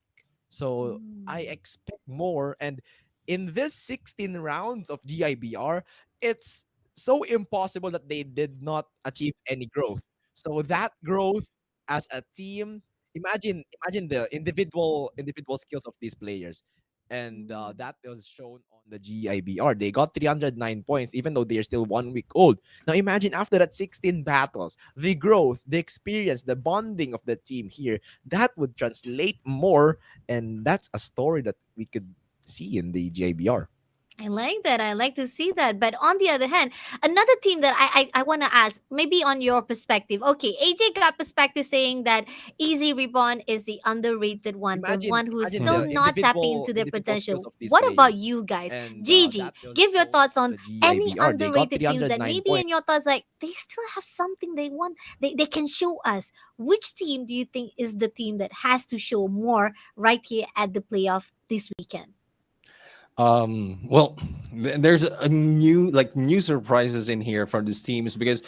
So I Mm. expect more. And in this 16 rounds of GIBR, it's so impossible that they did not achieve any growth. So that growth as a team, imagine the individual skills of these players. And Mm. that was shown on the GIBR. They got 309 points, even though they are still 1 week old. Now imagine after that 16 battles, the growth, the experience, the bonding of the team here, that would translate more. And that's a story that we could see in the JBR. I like that. I like to see that. But on the other hand, another team that I want to ask, maybe on your perspective. Okay, AJ got perspective saying that Easy Reborn is the underrated one, the Imagine one who's imagine still the Mhm. not tapping individual into their individual skills potential. of these What about players. you guys? And Gigi, that was give your shown thoughts on on the any GIBR. They got underrated teams that 309 maybe points. in your thoughts, like, they still have something they want. They can show us. Which team do you think is the team that has to show more right here at the playoff this weekend? Well, there's a new surprises in here from these teams because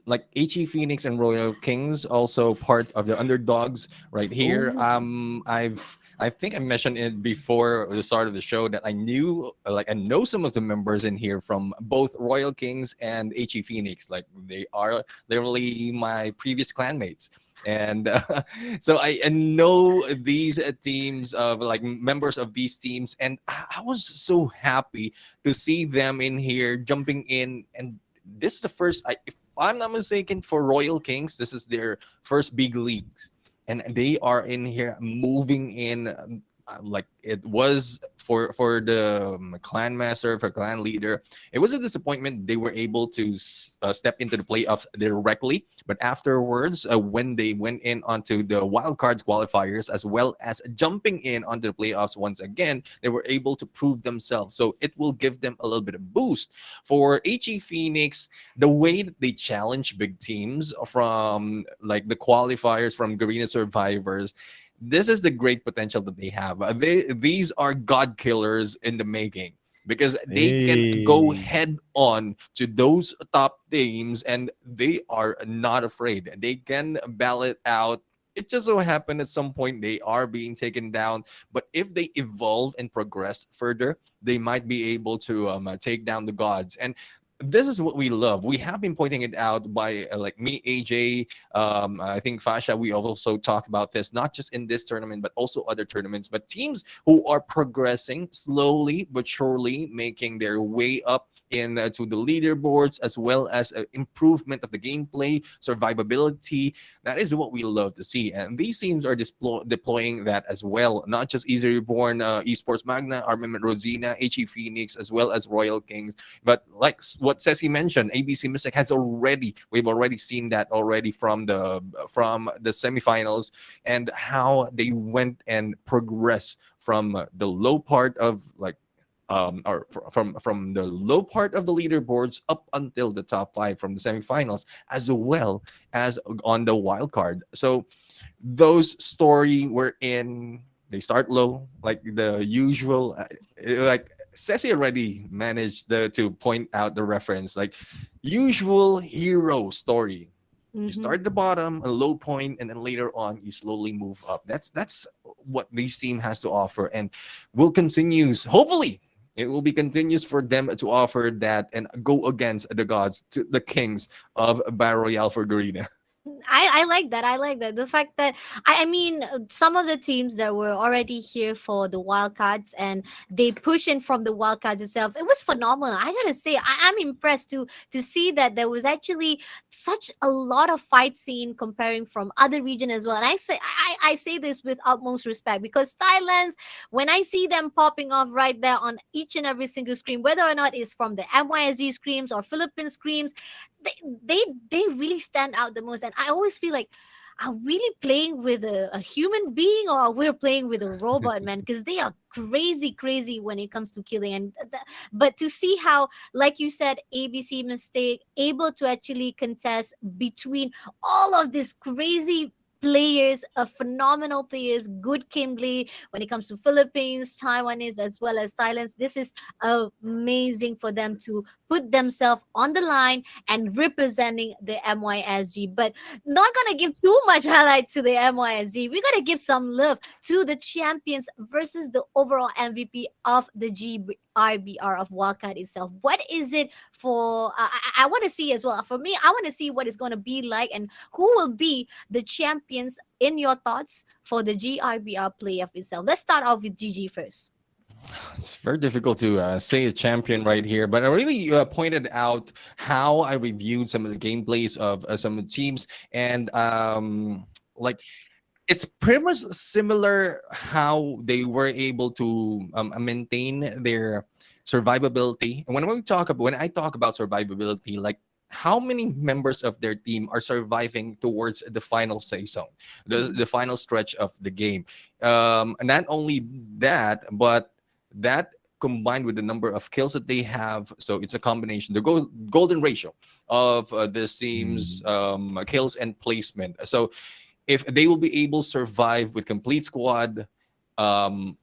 like HE Phoenix and Royal Kings also part of the underdogs right here. Oh, I think I mentioned it before the start of the show that I know some of the members in here from both Royal Kings and HE Phoenix. Like they are literally my previous clanmates. And so I know these teams of like members of these teams, and I was so happy to see them in here jumping in. And this is the first, if I'm not mistaken, for Royal Kings, this is their first big leagues, and they are in here moving in. Like it was for the clan master, for clan leader, it was a disappointment they were able to step into the playoffs directly, but afterwards when they went in onto the wild cards qualifiers as well as jumping in onto the playoffs once again, they were able to prove themselves, so it will give them a little bit of boost. For HE Phoenix, the way that they challenge big teams from like the qualifiers from Garena Survivors, this is the great potential that they have. These are god killers in the making because they can go hey. head on to those top teams and they are not afraid. They can battle it out. It just so happened at some point they are being taken down, but if they evolve and progress further, they might be able to take down the gods. And this is what we love. We have been pointing it out by like me, AJ. I think Fasha. We also talked about this, not just in this tournament, but also other tournaments. But teams who are progressing slowly but surely, making their way up in to the leaderboards, as well as improvement of the gameplay, survivability. That is what we love to see, and these teams are deploying that as well. Not just Easy Reborn, Esports Magna, Armament Rosina, HE Phoenix, as well as Royal Kings. But like what Ceci mentioned, ABC Mystic has already, we've already seen that already from the semifinals, and how they went and progressed from the low part of like or from the low part of the leaderboards up until the top five from the semifinals, as well as on the wild card. So those story were in, they start low like the usual, like Ceci already managed to point out the reference, like usual hero story. You Mm-hmm. start at the bottom, a low point, and then later on you slowly move up. That's what this team has to offer, and will continues. Hopefully, it will be continuous for them to offer that and go against the gods, to the kings of Battle Royale for Garena. I like that. I like that. The fact that I mean some of the teams that were already here for the wildcards and they push in from the wildcards itself. It was phenomenal. I gotta say, I'm impressed to see that there was actually such a lot of fight scene comparing from other region as well. And I say this with utmost respect because Thailand's, when I see them popping off right there on each and every single screen, whether or not it's from the MYSG screams or Philippines screams, they they really stand out the most. And I always feel like, are we really playing with a human being or we're playing with a robot, man? Because they are crazy when it comes to killing. And but to see how, like you said, ABC Mistake able to actually contest between all of these crazy players, phenomenal players, good Kimberly when it comes to Philippines, Taiwanese, as well as Thailand. This is amazing for them to put themselves on the line and representing the MYSG. But not gonna give too much highlight to the MYSG. We gotta give some love to the champions versus the overall MVP of the GRBR of Wildcard itself. What is it for? I want to see as well. For me, I want to see what it's gonna be like and who will be the champions in your thoughts for the GRBR playoff itself. Let's start off with GG first. It's very difficult to say a champion right here, but I really pointed out how I reviewed some of the gameplays of some of the teams, and like it's pretty much similar how they were able to maintain their survivability. And when I talk about survivability, like how many members of their team are surviving towards the final season, the final stretch of the game. Not only that, but that combined with the number of kills that they have, so it's a combination, the golden ratio of the team's Mm. kills and placement. So if they will be able to survive with complete squad, um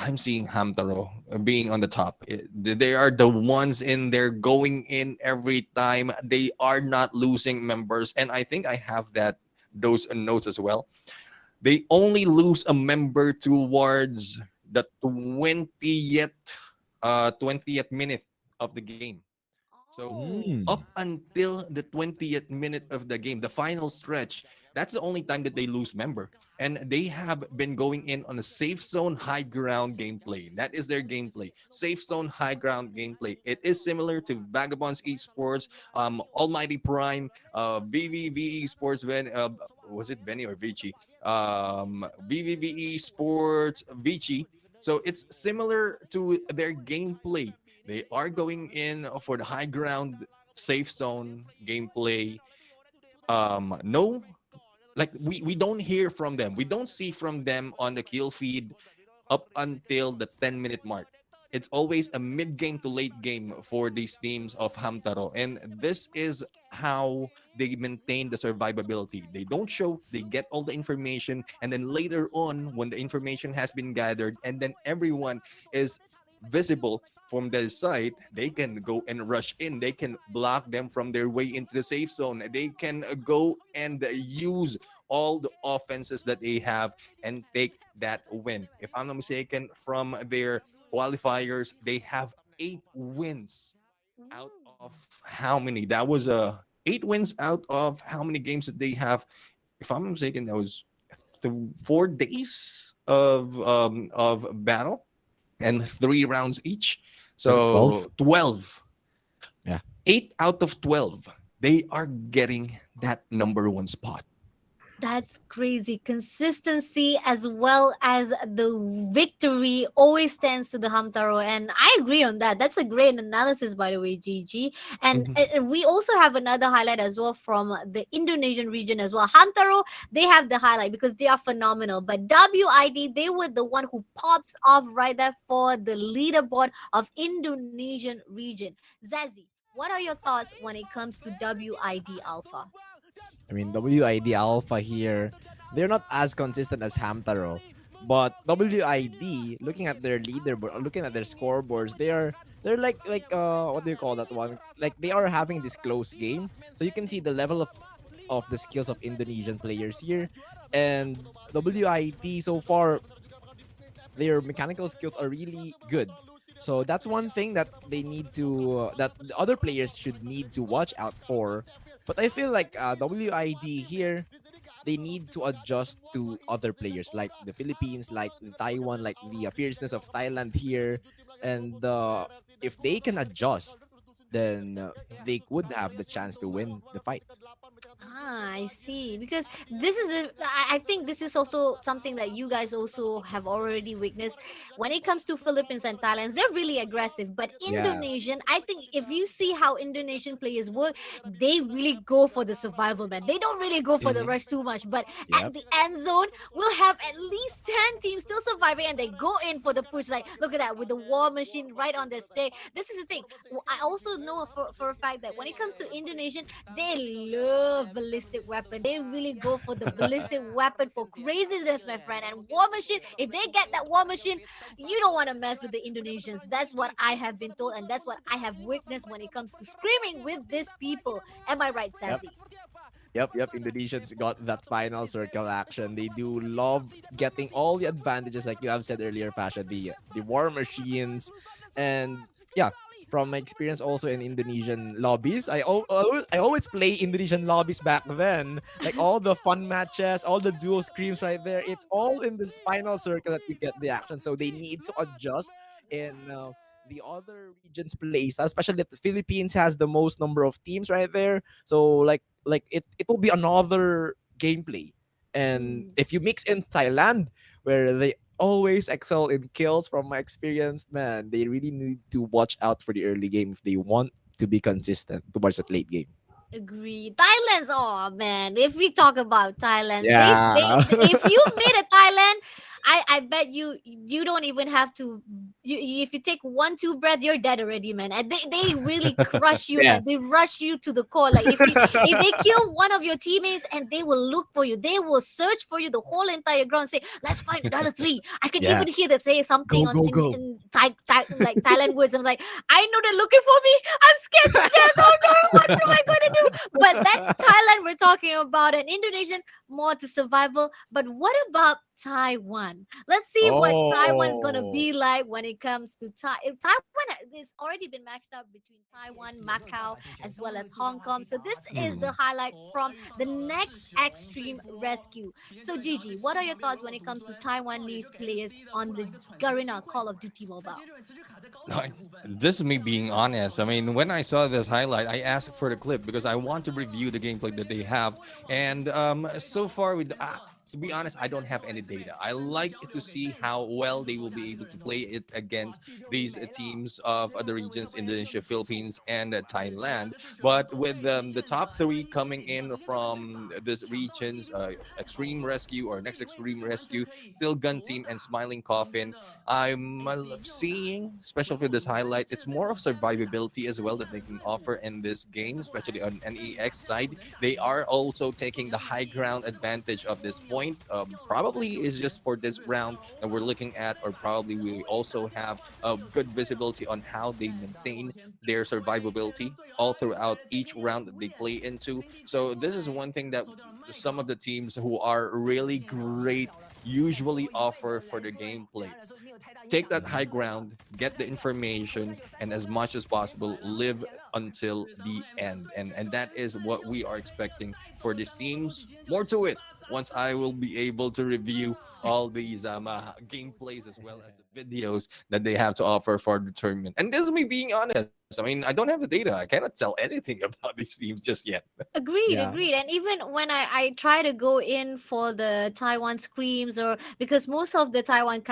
I'm seeing Hamtaro being on the top. They are the ones in there going in every time. They are not losing members, and I think I have that those notes as well. They only lose a member towards the 20th minute of the game. So Oh. up until the 20th minute of the game, the final stretch, that's the only time that they lose member. And they have been going in on a safe zone, high ground gameplay. That is their gameplay. Safe zone, high ground gameplay. It is similar to Vagabonds Esports, Almighty Prime, VVV Esports, was it Veni or Vici? VVV Esports, Vici. So it's similar to their gameplay. They are going in for the high ground, safe zone gameplay. No, like we don't hear from them. We don't see from them on the kill feed up until the 10-minute mark. It's always a mid game to late game for these teams of Hamtaro. And this is how they maintain the survivability. They don't show, they get all the information. And then later on, when the information has been gathered and then everyone is visible from their side, they can go and rush in. They can block them from their way into the safe zone. They can go and use all the offenses that they have and take that win. If I'm not mistaken, from their qualifiers, they have 8 wins out of how many? That was 8 wins out of how many games that they have? If I'm not mistaken, that was 4 days of battle and 3 rounds each. Maybe 12. So 12. Yeah. 8 out of 12. They are getting that number one spot. That's crazy. Consistency as well as the victory always stands to the Hamtaro. And I agree on that. That's a great analysis, by the way, Gigi. And Mhm. we also have another highlight as well from the Indonesian region as well. Hamtaro, they have the highlight because they are phenomenal. But WID, they were the one who pops off right there for the leaderboard of Indonesian region. Zazie, what are your thoughts when it comes to WID Alpha? I mean, WID Alpha here, they're not as consistent as Hamtaro. But WID, looking at their leaderboard, or looking at their scoreboards, they're like what do you call that one? Like they are having this close game. So you can see the level of the skills of Indonesian players here. And WID so far, their mechanical skills are really good. So that's one thing that they need to that the other players should need to watch out for. But I feel like WID here, they need to adjust to other players like the Philippines, like the Taiwan, like the fierceness of Thailand here, and if they can adjust, then they would have the chance to win the fight. Ah, I see. Because this is I think this is also something that you guys also have already witnessed. When it comes to Philippines and Thailand, they're really aggressive. But Yeah. Indonesian, I think if you see how Indonesian players work, they really go for the survival, man. They don't really go for the Hmm. rush too much. But at Yep. the end zone, we'll have at least 10 teams still surviving and they go in for the push. Like, look at that with the war machine right on their stake. This is the thing. I also know for a fact that when it comes to Indonesian, they love ballistic weapon. They really go for the ballistic weapon for craziness, my friend. And war machine, if they get that war machine, you don't want to mess with the Indonesians. That's what I have been told, and that's what I have witnessed when it comes to screaming with these people. Am I right, Yep. Sassy? Yep. Indonesians got that final circle action. They do love getting all the advantages, like you have said earlier, Pasha, the war machines, and yeah. From my experience also in Indonesian lobbies, I always play Indonesian lobbies back then. Like all the fun matches, all the duo screams right there. It's all in this final circle that you get the action. So they need to adjust in the other regions' place, especially that the Philippines has the most number of teams right there. So it will be another gameplay. And Mm. if you mix in Thailand, where they always excel in kills from my experience, man, they really need to watch out for the early game if they want to be consistent towards that late game. Agree. Thailand's, oh man, if we talk about Thailand's, Yeah. if you meet a Thailand, I bet you don't even have to. If you take one two breath, you're dead already, man. And they really crush you, Yeah. man. They rush you to the core. Like if they kill one of your teammates, and they will look for you, they will search for you the whole entire ground. Say, let's find another three. I can Yeah. even hear that say something Go, on go, go. in like Thailand words. I'm like, I know they're looking for me. I'm scared to death. Oh no, what am I gonna do? But that's Thailand we're talking about, and Indonesian more to survival. But what about Taiwan? Let's see what Taiwan is gonna Oh. be like when it comes to If Taiwan has already been matched up between Taiwan, Macau, as well as Hong Kong. So this is the Mm. highlight from the next extreme rescue. So Gigi, what are your thoughts when it comes to Taiwanese players on the Garena Call of Duty Mobile? Like, this is me being honest. I mean, when I saw this highlight, I asked for the clip because I want to review the gameplay that they have. And so far, to be honest, I don't have any data. I like to see how well they will be able to play it against these teams of other regions, Indonesia, Philippines, and Thailand. But with the top three coming in from this region's Extreme Rescue or Next Extreme Rescue, Still Gun Team, and Smiling Coffin, I'm seeing, especially for this highlight, it's more of survivability as well that they can offer in this game, especially on NEX side. They are also taking the high ground advantage of this point. Probably is just for this round that we're looking at, or probably we also have a good visibility on how they maintain their survivability all throughout each round that they play into. So this is one thing that some of the teams who are really great usually offer for the gameplay. Take that high ground, get the information, and as much as possible, live until the end. And that is what we are expecting for these teams. More to it once I will be able to review all these gameplays as well as the videos that they have to offer for the tournament. And this is me being honest. I mean, I don't have the data. I cannot tell anything about these teams just yet. Agreed, Yeah. agreed. And even when I try to go in for the Taiwan screams, or because most of the Taiwan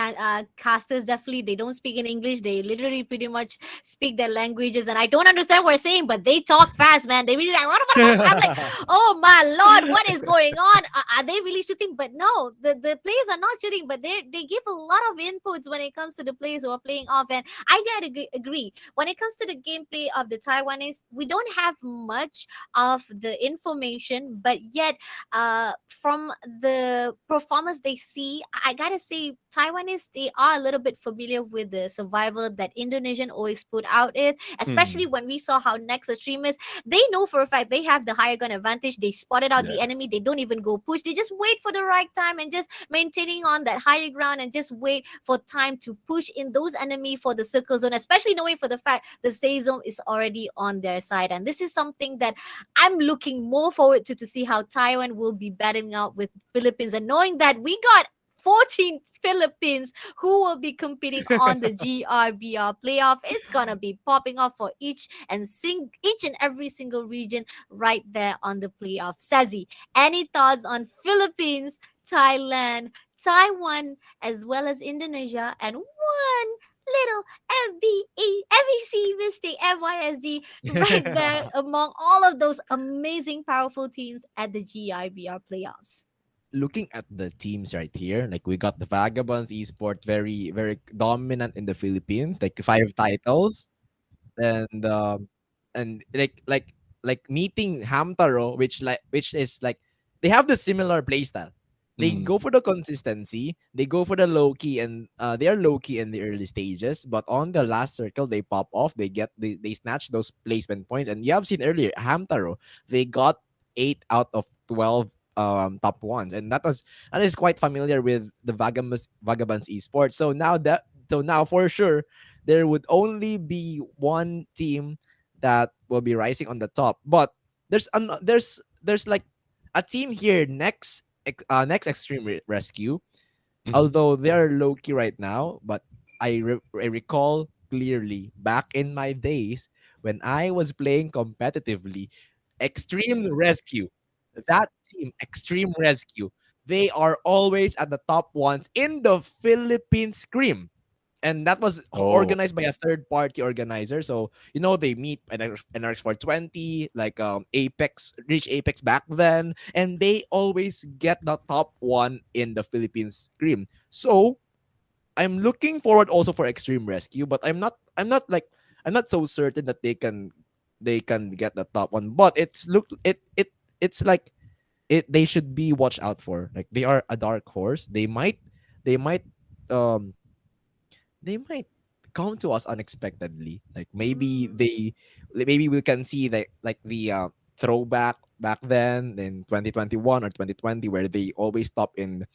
casters definitely they don't speak in English. They literally pretty much speak their languages, and I don't understand what they're saying, but they talk fast, man. They really like what? I'm like, oh my lord, what is going on? Are they really shooting? But no, the players are not shooting, but they give a lot of inputs when it comes to the players who are playing off. And I gotta agree. When it comes to the gameplay of the Taiwanese, we don't have much of the information, but yet from the performance they see, I gotta say Taiwanese, they are a little bit familiar with the survival that Indonesian always put out it, especially Mm, when we saw how next extreme is. They know for a fact they have the higher gun advantage. They spotted out the yeah. enemy, they don't even go push, they just wait for the right time and just maintaining on that higher ground and just wait for time to push in those enemy for the circle zone, especially knowing for the fact the safe zone is already on their side. And this is something that I'm looking more forward to see how Taiwan will be battling out with Philippines, and knowing that we got 14 Philippines who will be competing on the GRBR playoff. Is gonna be popping off for each and every single region right there on the playoff. Sazi, any thoughts on Philippines, Thailand, Taiwan, as well as Indonesia, and one little FBC mistake MYSG right there among all of those amazing, powerful teams at the GIBR playoffs. Looking at the teams right here, like we got the Vagabonds Esport very, very dominant in the Philippines, like 5 titles. And like meeting Hamtaro, which is like they have the similar playstyle. They Mm, go for the consistency, they go for the low key, and they are low key in the early stages, but on the last circle they pop off, they snatch those placement points. And you have seen earlier Hamtaro, they got 8 out of 12 top ones, and that is quite familiar with the Vagabonds Esports. So now for sure there would only be one team that will be rising on the top. But there's like a team here next Extreme Rescue, mhm. although they are low key right now. But I recall clearly back in my days when I was playing competitively, Extreme Rescue, that team, Extreme Rescue, they are always at the top ones in the Philippine Scream. and that was Oh, organized by a third party organizer. So they meet NRX 420, like Apex, reach Apex back then, and they always get the top one in the Philippines scrim. So I'm looking forward also for Extreme Rescue, but I'm not so certain that they can get the top one. But it's like they should be watched out for. Like they are a dark horse. They might um they might come to us unexpectedly. Like maybe we can see like the throwback back then in 2021 or 2020 where they always stop in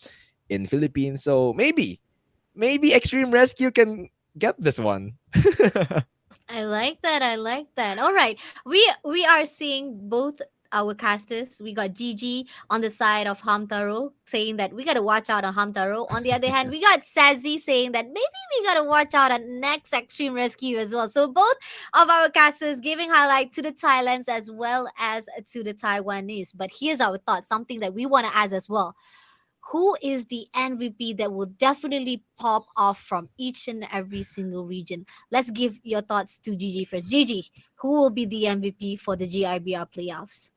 Philippines. So maybe Extreme Rescue can get this one. I like that. I like that. All right. We are seeing both our casters. We got Gigi on the side of Hamtaro saying that we gotta watch out on Hamtaro. On the other hand, we got Sazi saying that maybe we gotta watch out on next Extreme Rescue as well. So both of our casters giving highlight to the Thailands as well as to the Taiwanese. But here's our thought, something that we want to ask as well. Who is the MVP that will definitely pop off from each and every single region? Let's give your thoughts to Gigi first. Gigi, who will be the MVP for the GIBR playoffs?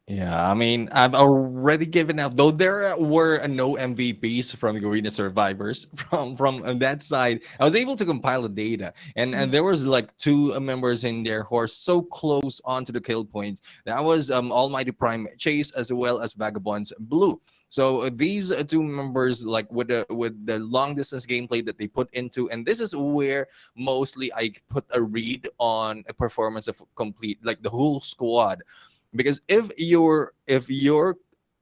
yeah. I mean, I've already given out, though there were no MVPs from the Garena Survivors from that side. I was able to compile the data, and there was like two members in there who are so close onto the kill points. That was Almighty Prime Chase as well as Vagabonds Blue. So these two members, like with the long distance gameplay that they put into, and this is where mostly I put a read on a performance of complete, like the whole squad, because if your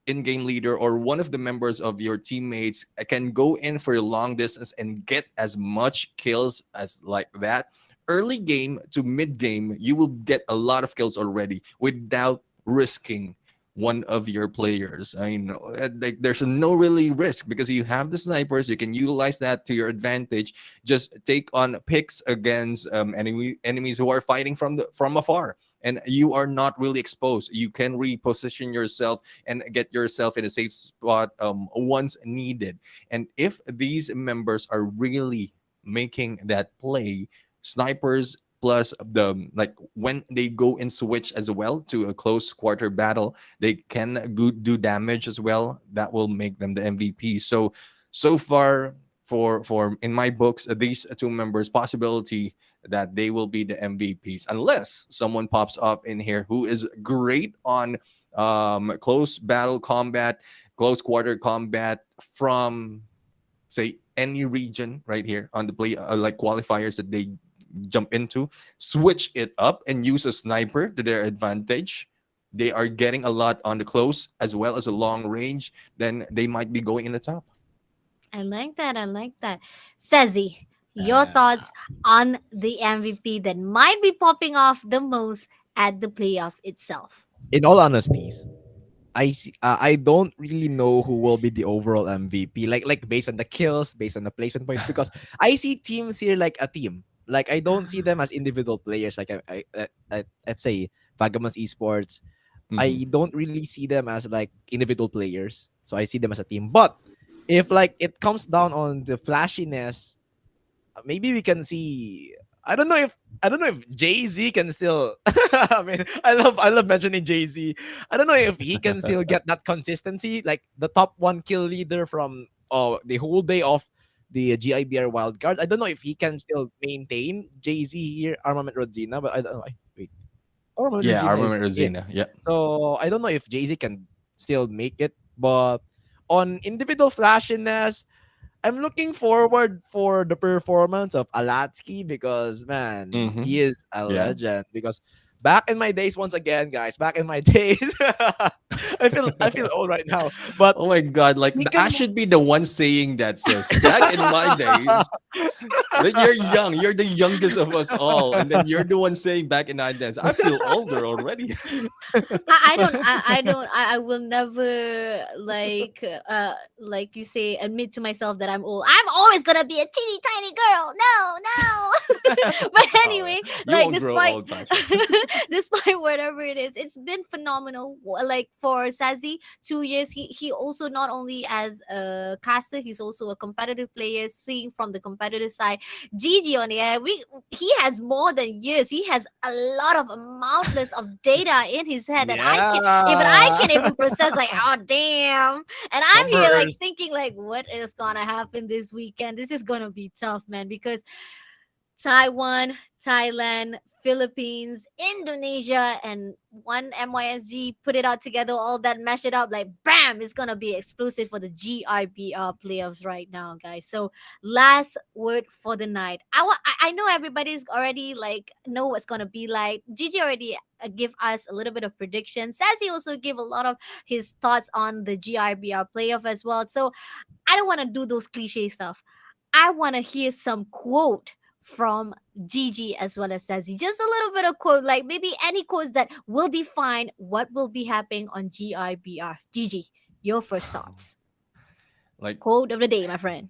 in-game leader or one of the members of your teammates can go in for a long distance and get as much kills as like that, early game to mid game you will get a lot of kills already without risking one of your players. I mean, like there's no really risk because you have the snipers. You can utilize that to your advantage. Just take on picks against enemies who are fighting from afar, and you are not really exposed. You can reposition yourself and get yourself in a safe spot once needed. And if these members are really making that play, snipers plus the like when they go in switch as well to a close quarter battle, they can do damage as well. That will make them the MVP. So far, for in my books, these two members possibility that they will be the MVPs unless someone pops up in here who is great on close battle combat, close quarter combat from say any region right here on the play like qualifiers that they jump into, switch it up and use a sniper to their advantage. They are getting a lot on the close as well as a long range. Then they might be going in the top. I like that. I like that. Sazi, your Uh, thoughts on the MVP that might be popping off the most at the playoff itself? in all honesties, I don't really know who will be the overall MVP. Like based on the kills, based on the placement points, because I see teams here like a team. Like I don't see them as individual players. Like let's say Vagabonds Esports. Mhm. I don't really see them as like individual players. So I see them as a team. But if like it comes down on the flashiness, maybe we can see. I don't know if Jay Z can still. I mean, I love mentioning Jay Z. I don't know if he can still get that consistency, like the top one kill leader from the whole day of the GIBR Wild Card. I don't know if he can still maintain Jay Z here, Armament Rodzina, but I don't know. Wait, Armament Yeah, I Rodzina is remember it. Rosina. Yeah. So I don't know if Jay Z can still make it, but on individual flashiness, I'm looking forward for the performance of Alatsky because man, Hmm. he is a Yeah. legend. Because back in my days, once again, guys, back in my days, I feel old right now, but Oh my God! Like he I can. should be the one saying that, sis. Back in my days, that you're young. You're the youngest of us all, and then you're the one saying back in my days. I feel older already. I will never like you say admit to myself that I'm old. I'm always gonna be a teeny tiny girl. No, no. But Oh, yeah. anyway, You like won't grow despite old, Pasha. despite whatever it is, it's been phenomenal. Like for Sazi, 2 years, he also not only as a caster, he's also a competitive player. Seeing from the competitive side, Gigi on the air, we he has more than years. He has a lot of mountains of data in his head that I Yeah. can even process. Like, oh damn! And I'm here like Numbers. thinking like, what is gonna happen this weekend? This is gonna be tough, man, because Taiwan, Thailand, Philippines, Indonesia, and one MYSG put it out together, all that mash it up, like bam, it's gonna be explosive for the GIBR playoffs right now, guys. So last word for the night. I know everybody's already like know what's gonna be like. Gigi already give us a little bit of prediction. Sassy also give a lot of his thoughts on the GIBR playoff as well. So I don't want to do those cliche stuff. I want to hear some quote from Gigi as well as Sassy. Just a little bit of quote, like maybe any quotes that will define what will be happening on GIBR. Gigi, your first thoughts. Like, Quote of the day, my friend.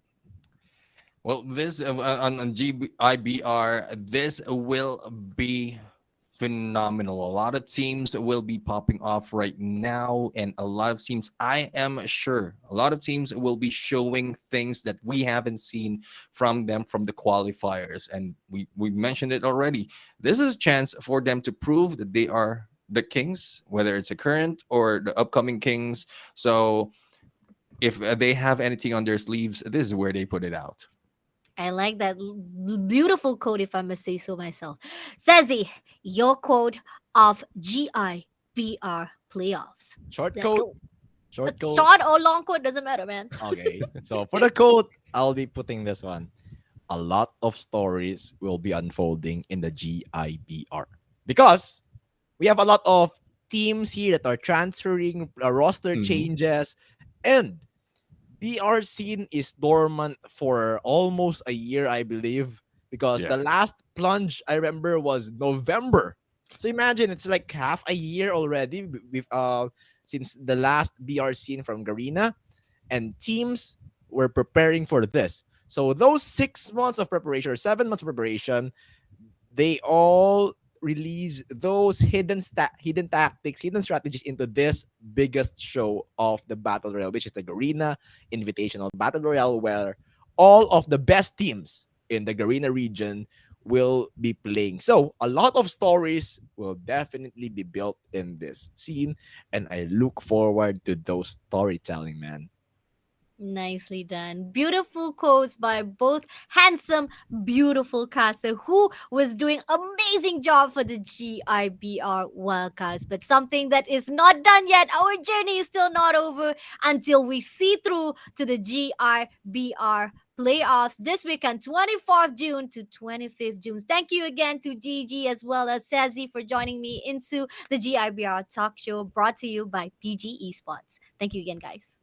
well, this on GIBR, this will be phenomenal. A lot of teams will be popping off right now, and a lot of teams, I am sure, a lot of teams will be showing things that we haven't seen from them from the qualifiers. And we mentioned it already. This is a chance for them to prove that they are the kings, whether it's a current or the upcoming kings. So if they have anything on their sleeves, this is where they put it out. I like that beautiful quote, if I must say so myself. Sassy, your quote of GIBR playoffs. Short Let's code. go. Short code. Short or long quote doesn't matter, man. Okay. So for the code, I'll be putting this one. A lot of stories will be unfolding in the GIBR because we have a lot of teams here that are transferring, roster Mhm. changes, and BR scene is dormant for almost a year, I believe, because Yeah. the last plunge I remember was November. So imagine it's like half a year already with since the last BR scene from Garena, and teams were preparing for this. So those 6 months of preparation or 7 months of preparation, they all release those hidden tactics, hidden strategies into this biggest show of the Battle Royale, which is the Garena Invitational Battle Royale, where all of the best teams in the Garena region will be playing. So a lot of stories will definitely be built in this scene, and I look forward to those storytelling, man. Nicely done. Beautiful quotes by both handsome, beautiful caster who was doing amazing job for the GIBR wildcards. But something that is not done yet. Our journey is still not over until we see through to the GIBR playoffs this weekend, 24th June to 25th June. Thank you again to Gigi as well as Sazi for joining me into the GIBR talk show brought to you by PG Esports. Thank you again, guys.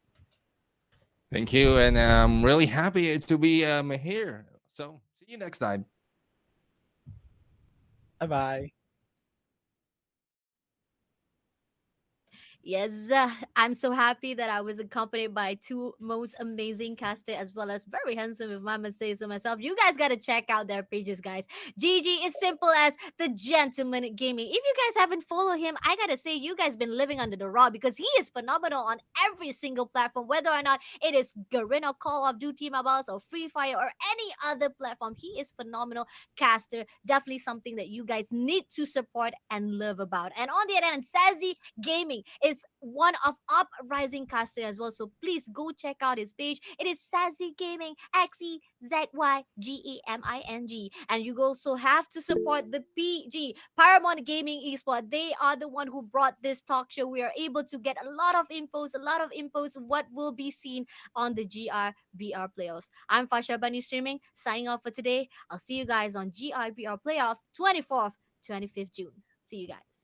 Thank you, and I'm really happy to be here. So see you next time. Bye bye. Yes, I'm so happy that I was accompanied by two most amazing casters as well as very handsome, if I must say so myself. You guys got to check out their pages, guys. Gigi is simple as the gentleman gaming. If you guys haven't followed him, I gotta say you guys been living under the rock because he is phenomenal on every single platform, whether or not it is Garena, Call of Duty Mobiles, or Free Fire, or any other platform. He is phenomenal caster. Definitely something that you guys need to support and love about. And on the other hand, Sassy Gaming is one of uprising caster as well. So please go check out his page. It is Sassy Gaming, XEZYGEMING. And you also have to support the PG Paramount Gaming Esport. They are the one who brought this talk show. We are able to get a lot of infos what will be seen on the GRBR playoffs. I'm FasyaBunny streaming, signing off for today. I'll see you guys on GRBR playoffs 24th, 25th June. See you guys.